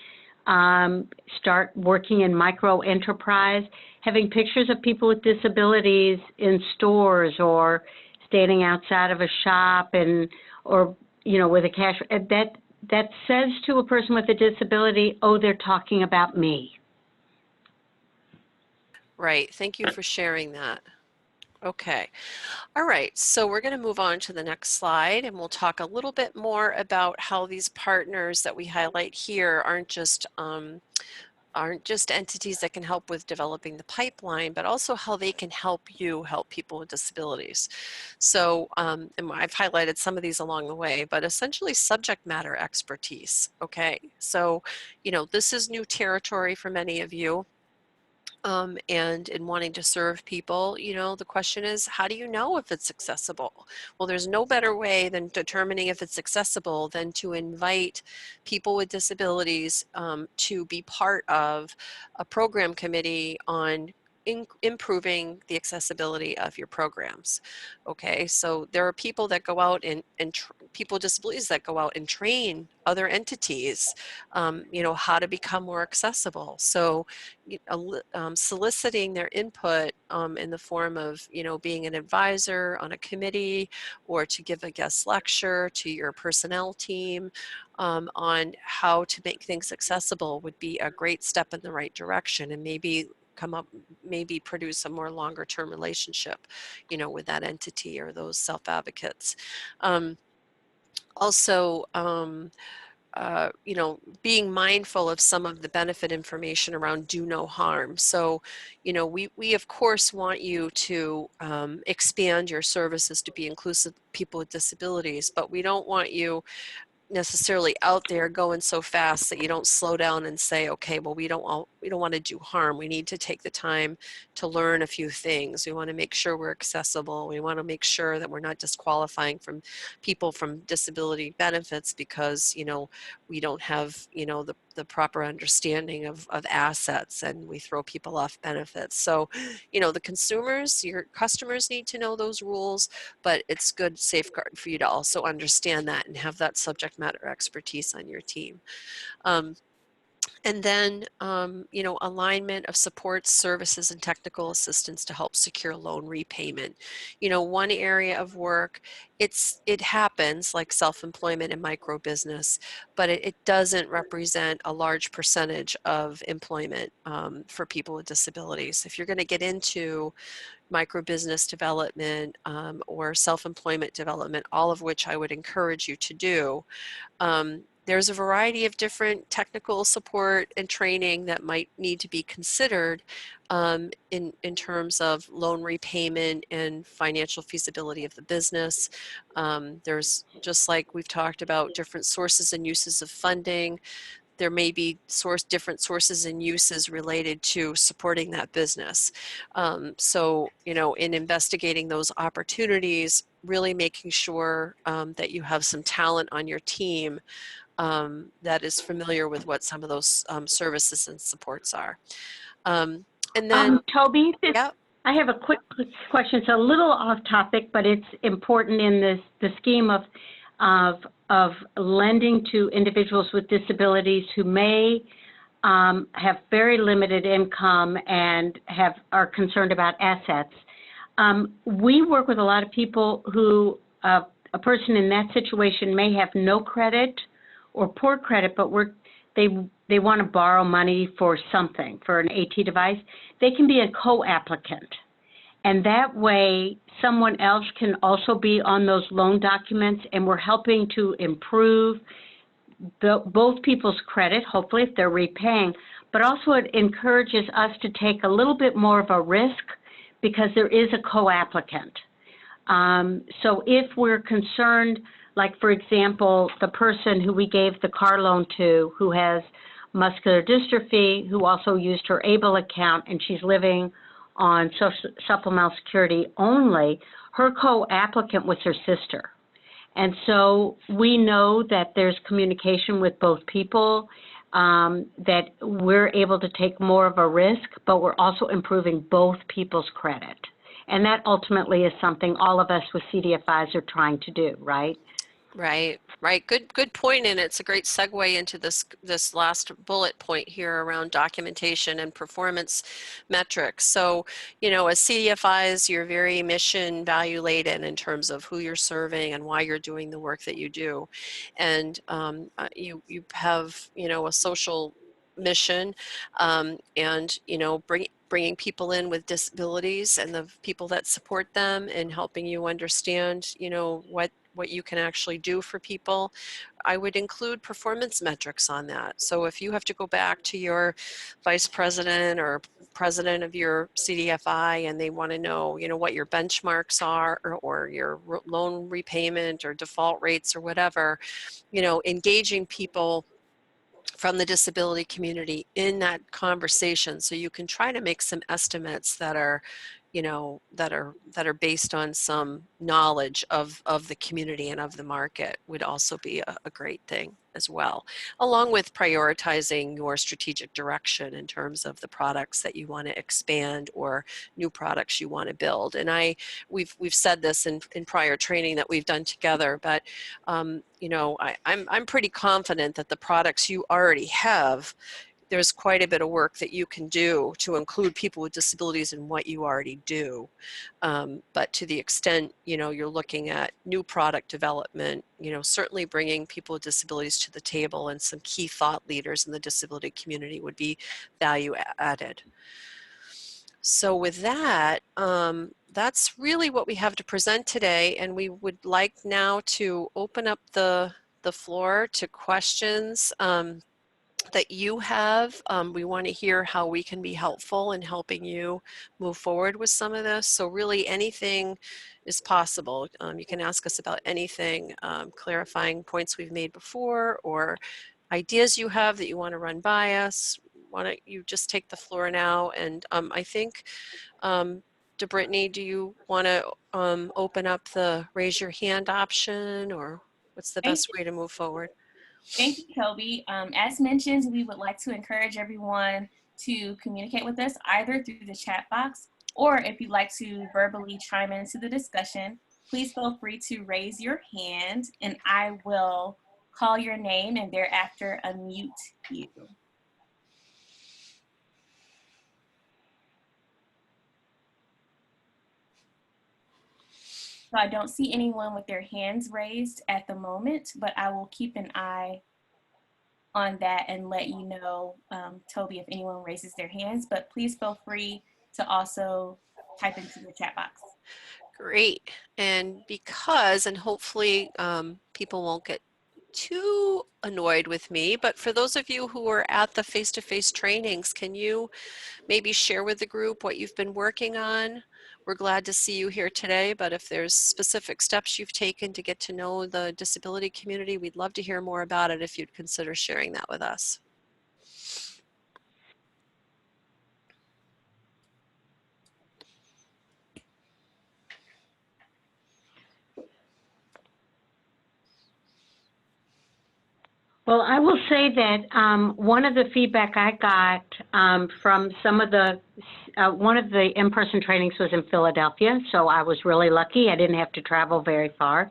start working in micro enterprise, having pictures of people with disabilities in stores or standing outside of a shop or with a cash, that says to a person with a disability, oh, they're talking about me. Right. Thank you for sharing that. Okay. All right. So we're going to move on to the next slide, and we'll talk a little bit more about how these partners that we highlight here aren't just entities that can help with developing the pipeline, but also how they can help you help people with disabilities. So, and I've highlighted some of these along the way, but essentially subject matter expertise. Okay. So, you know, this is new territory for many of you. And in wanting to serve people, you know, the question is, how do you know if it's accessible? Well, there's no better way than determining if it's accessible than to invite people with disabilities to be part of a program committee on improving the accessibility of your programs. Okay, so there are people that go out and people with disabilities that go out and train other entities, you know, how to become more accessible. So soliciting their input in the form of, you know, being an advisor on a committee or to give a guest lecture to your personnel team on how to make things accessible would be a great step in the right direction, and maybe produce a more longer term relationship, you know, with that entity or those self-advocates. Also, you know, being mindful of some of the benefit information around do no harm. So, you know, we of course want you to expand your services to be inclusive of people with disabilities, but we don't want you necessarily out there going so fast that you don't slow down and say, okay, well, we don't want to do harm. We need to take the time to learn a few things. We want to make sure we're accessible. We want to make sure that we're not disqualifying from people from disability benefits because, you know, we don't have, you know, the proper understanding of assets, and we throw people off benefits. So, you know, the consumers, your customers need to know those rules, but it's good safeguard for you to also understand that and have that subject matter expertise on your team. And then, you know, alignment of supports, services, and technical assistance to help secure loan repayment. You know, one area of work, it happens like self-employment and micro business, but it doesn't represent a large percentage of employment for people with disabilities. If you're going to get into micro business development or self-employment development, all of which I would encourage you to do, there's a variety of different technical support and training that might need to be considered in terms of loan repayment and financial feasibility of the business. There's, just like we've talked about, different sources and uses of funding. There may be different sources and uses related to supporting that business. So, you know, in investigating those opportunities, really making sure that you have some talent on your team that is familiar with what some of those services and supports are. And then, Toby, yeah. I have a quick question. It's a little off topic, but it's important in the scheme of lending to individuals with disabilities who may have very limited income and are concerned about assets. We work with a lot of people who a person in that situation may have no credit or poor credit, but they want to borrow money for something, for an AT device. They can be a co-applicant. And that way, someone else can also be on those loan documents, and we're helping to improve both people's credit, hopefully, if they're repaying, but also it encourages us to take a little bit more of a risk because there is a co-applicant. So if we're concerned, like, for example, the person who we gave the car loan to who has muscular dystrophy, who also used her ABLE account, and she's living on supplemental security only, her co-applicant was her sister. And so we know that there's communication with both people, that we're able to take more of a risk, but we're also improving both people's credit. And that ultimately is something all of us with CDFIs are trying to do, right? Right, right. Good point, and it's a great segue into this last bullet point here around documentation and performance metrics. So, you know, as CDFIs, you're very mission value laden in terms of who you're serving and why you're doing the work that you do, and you have, you know, a social mission, and you know, bringing people in with disabilities and the people that support them and helping you understand, you know, what you can actually do for people. I would include performance metrics on that. So if you have to go back to your vice president or president of your CDFI and they want to know, you know, what your benchmarks are, or your loan repayment or default rates or whatever, you know, engaging people from the disability community in that conversation, so you can try to make some estimates that are, you know, that are based on some knowledge of the community and of the market, would also be a great thing as well, along with prioritizing your strategic direction in terms of the products that you want to expand or new products you want to build. And we've said this in prior training that we've done together, but you know, I'm pretty confident that the products you already have, there's quite a bit of work that you can do to include people with disabilities in what you already do. But to the extent, you know, you're looking at new product development, you know, certainly bringing people with disabilities to the table and some key thought leaders in the disability community would be value added. So with that, that's really what we have to present today, and we would like now to open up the floor to questions that you have. We want to hear how we can be helpful in helping you move forward with some of this. So really anything is possible. You can ask us about anything, clarifying points we've made before, or ideas you have that you want to run by us. Why don't you just take the floor now? And I think, DeBrittany, do you want to open up the raise your hand option, or what's the best way to move forward? Thank you, Toby. As mentioned, we would like to encourage everyone to communicate with us either through the chat box, or if you'd like to verbally chime into the discussion, please feel free to raise your hand and I will call your name and thereafter unmute you. So I don't see anyone with their hands raised at the moment, but I will keep an eye on that and let you know, Toby, if anyone raises their hands, but please feel free to also type into the chat box. Great. And because, and hopefully people won't get too annoyed with me, but for those of you who are at the face-to-face trainings, can you maybe share with the group what you've been working on? We're glad to see you here today, but if there's specific steps you've taken to get to know the disability community, we'd love to hear more about it if you'd consider sharing that with us. Well, I will say that one of the feedback I got from some of the, one of the in-person trainings was in Philadelphia, so I was really lucky. I didn't have to travel very far.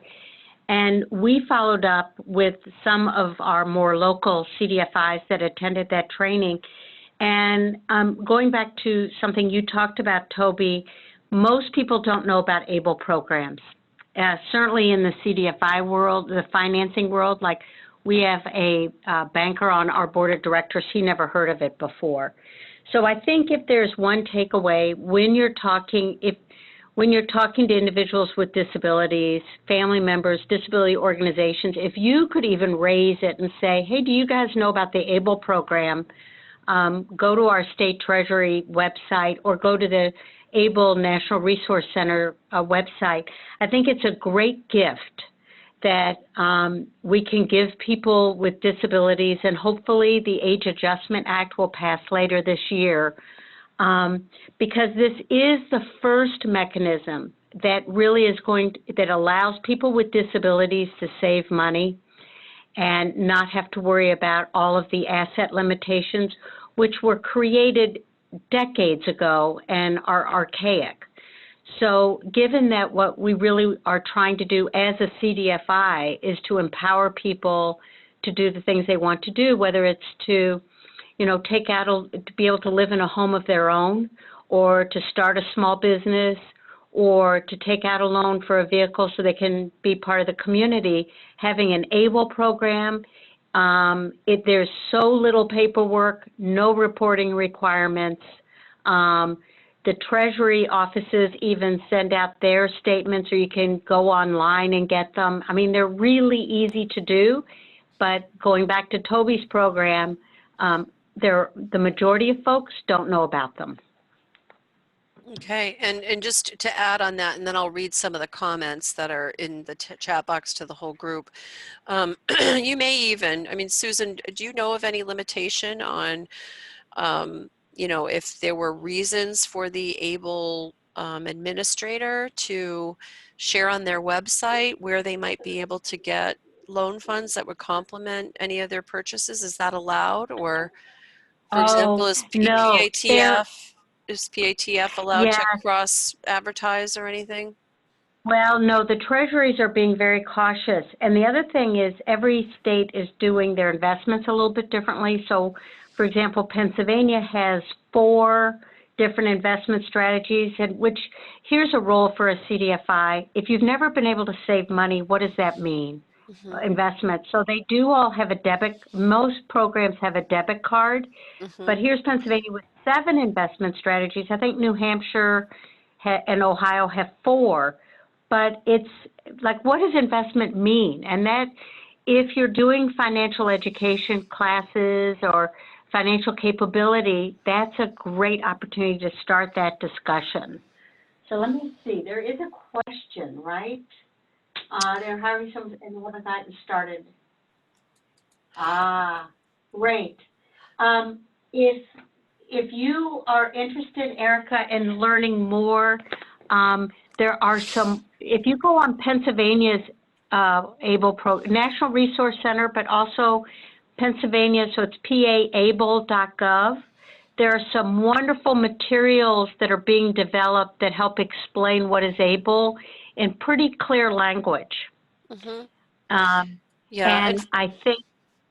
And we followed up with some of our more local CDFIs that attended that training. And going back to something you talked about, Toby, most people don't know about ABLE programs. Certainly in the CDFI world, the financing world, like we have a banker on our board of directors, he never heard of it before. So I think if there's one takeaway, when you're talking to individuals with disabilities, family members, disability organizations, if you could even raise it and say, hey, do you guys know about the ABLE program? Go to our state treasury website or go to the ABLE National Resource Center website. I think it's a great gift that we can give people with disabilities, and hopefully the Age Adjustment Act will pass later this year, because this is the first mechanism that really is that allows people with disabilities to save money and not have to worry about all of the asset limitations, which were created decades ago and are archaic. So given that what we really are trying to do as a CDFI is to empower people to do the things they want to do, whether it's to, to be able to live in a home of their own, or to start a small business, or to take out a loan for a vehicle so they can be part of the community, having an ABLE program, there's so little paperwork, no reporting requirements. The Treasury offices even send out their statements, or you can go online and get them. I mean, they're really easy to do, but going back to Toby's program, the majority of folks don't know about them. Okay, and just to add on that, and then I'll read some of the comments that are in the chat box to the whole group. You may even, I mean, Susan, do you know of any limitation on, if there were reasons for the ABLE administrator to share on their website where they might be able to get loan funds that would complement any of their purchases? Is that allowed? Or, for example, is No, PATF allowed yeah. to cross advertise or anything? Well, no, the treasuries are being very cautious. And the other thing is every state is doing their investments a little bit differently. So, for example, Pennsylvania has 4 different investment strategies, and which here's a role for a CDFI. If you've never been able to save money, what does that mean? Mm-hmm. Investment. So they do all have a debit, most programs have a debit card, Mm-hmm. but here's Pennsylvania with 7 investment strategies. I think New Hampshire and Ohio have 4. But it's like, what does investment mean? And that if you're doing financial education classes or financial capability, that's a great opportunity to start that discussion. So let me see, there is a question, right? They're hiring someone and what has gotten started? Great. If you are interested, Erica, in learning more, there are some, if you go on Pennsylvania's National Resource Center, but also Pennsylvania, so it's paable.gov. There are some wonderful materials that are being developed that help explain what is ABLE in pretty clear language. Mm-hmm. Yeah, and I think,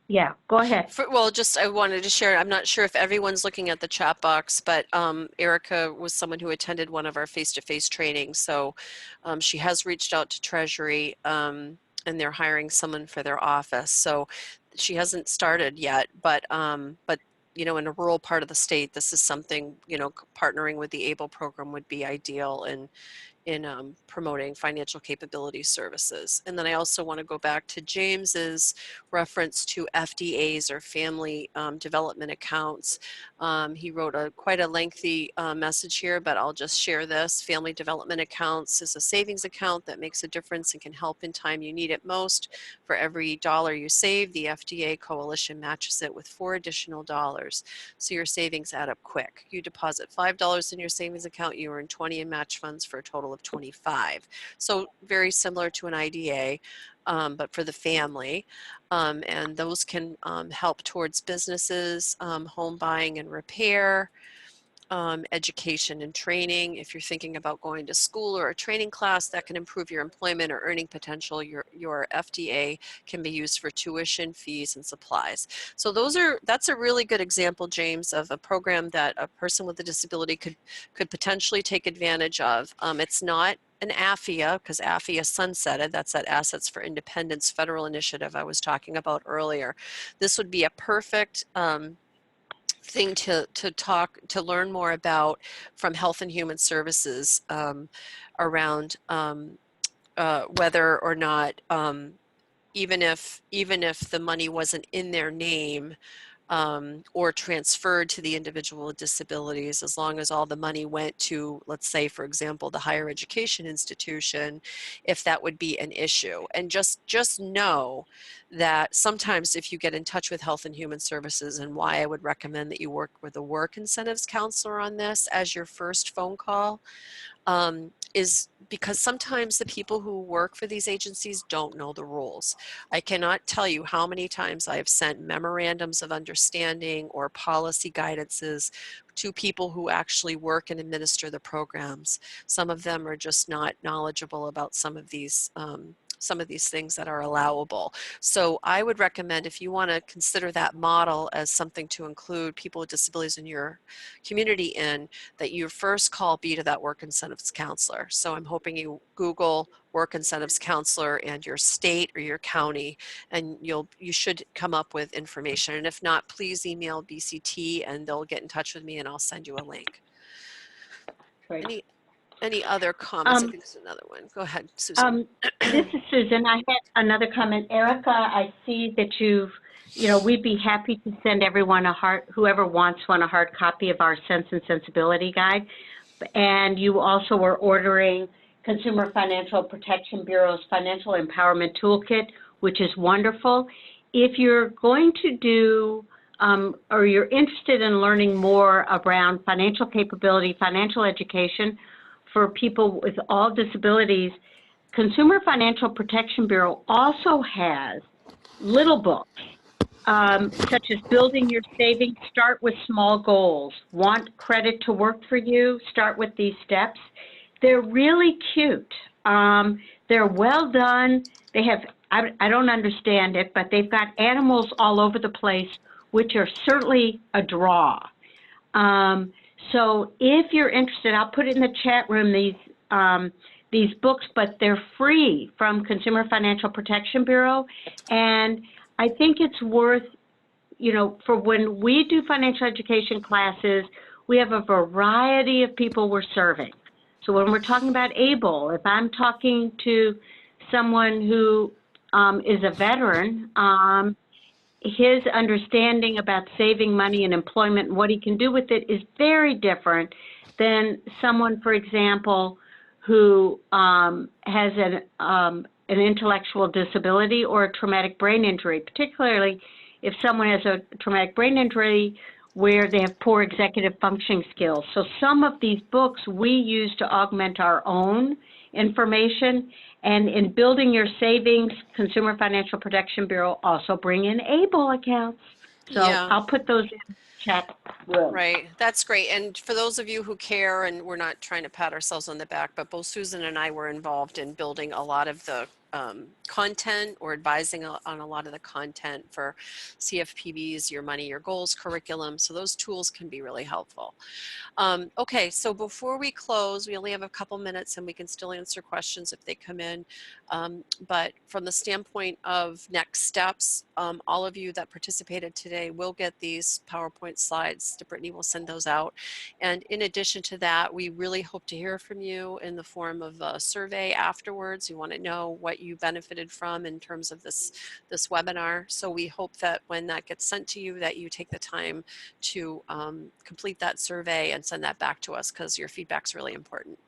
yeah, go ahead. I wanted to share, I'm not sure if everyone's looking at the chat box, but Erica was someone who attended one of our face-to-face trainings. So she has reached out to Treasury and they're hiring someone for their office. So she hasn't started yet, but in a rural part of the state, this is something, partnering with the ABLE program would be ideal in promoting financial capability services. And then I also want to go back to James's reference to FDAs, or family development accounts. He wrote quite a lengthy message here, but I'll just share this. Family development accounts is a savings account that makes a difference and can help in time you need it most. For every dollar you save, the FDA coalition matches it with $4 additional. So your savings add up quick. You deposit $5 in your savings account, you earn 20 in match funds for a total of 25. So very similar to an IDA, but for the family. And those can help towards businesses, home buying and repair, education and training. If you're thinking about going to school or a training class that can improve your employment or earning potential, your FDA can be used for tuition, fees, and supplies. So that's a really good example, James, of a program that a person with a disability could potentially take advantage of. It's not an AFIA, because AFIA sunsetted. That's that Assets for Independence federal initiative I was talking about earlier. This would be a perfect thing to learn more about from Health and Human Services around whether or not even if the money wasn't in their name or transferred to the individual with disabilities, as long as all the money went to, let's say, for example, the higher education institution, if that would be an issue. And just know that sometimes if you get in touch with Health and Human Services, and why I would recommend that you work with a work incentives counselor on this as your first phone call, is because sometimes the people who work for these agencies don't know the rules. I cannot tell you how many times I have sent memorandums of understanding or policy guidances to people who actually work and administer the programs. Some of them are just not knowledgeable about some of these things that are allowable. So I would recommend, if you want to consider that model as something to include people with disabilities in your community in, that your first call be to that work incentives counselor. So I'm hoping you Google work incentives counselor and your state or your county, and you should come up with information. And if not, please email BCT and they'll get in touch with me and I'll send you a link. Great. Any other comments? I think there's another one. Go ahead, Susan. This is Susan. I had another comment. Erica, I see that we'd be happy to send everyone whoever wants one, a hard copy of our Sense and Sensibility Guide. And you also were ordering Consumer Financial Protection Bureau's Financial Empowerment Toolkit, which is wonderful. If you're going to do or you're interested in learning more around financial capability, financial education for people with all disabilities, Consumer Financial Protection Bureau also has little books, such as Building Your Savings, Start with Small Goals, Want Credit to Work for You, Start with These Steps. They're really cute. They're well done. They have, I don't understand it, but they've got animals all over the place, which are certainly a draw. So if you're interested, I'll put it in the chat room, these books, but they're free from Consumer Financial Protection Bureau. And I think it's worth, for when we do financial education classes, we have a variety of people we're serving. So when we're talking about ABLE, if I'm talking to someone who is a veteran, his understanding about saving money and employment and what he can do with it is very different than someone, for example, who has an intellectual disability or a traumatic brain injury, particularly if someone has a traumatic brain injury where they have poor executive functioning skills. So some of these books we use to augment our own information. And in Building Your Savings, Consumer Financial Protection Bureau also bring in ABLE accounts. So Yeah. I'll put those in the chat room. Right, that's great. And for those of you who care, and we're not trying to pat ourselves on the back, but both Susan and I were involved in building a lot of the content or advising on a lot of the content for CFPB's Your Money, Your Goals curriculum. So those tools can be really helpful. Okay, so before we close, we only have a couple minutes and we can still answer questions if they come in. But from the standpoint of next steps, all of you that participated today will get these PowerPoint slides. Brittany will send those out. And in addition to that, we really hope to hear from you in the form of a survey afterwards. We want to know what you benefited from in terms of this webinar. So we hope that when that gets sent to you, that you take the time to complete that survey and send that back to us, because your feedback's really important.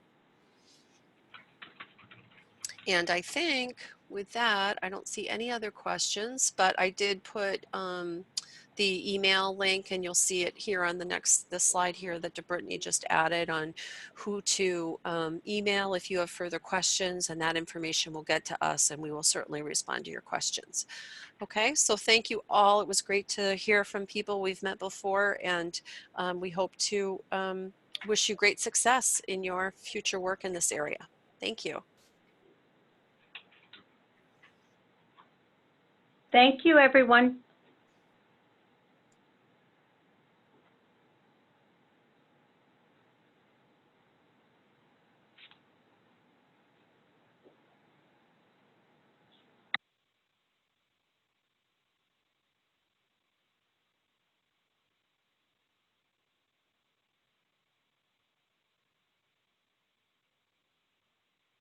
And I think with that, I don't see any other questions, but I did put the email link, and you'll see it here on the slide here that Brittany just added on who to email if you have further questions, and that information will get to us and we will certainly respond to your questions. Okay, so thank you all. It was great to hear from people we've met before, and we hope to wish you great success in your future work in this area. Thank you. Thank you, everyone.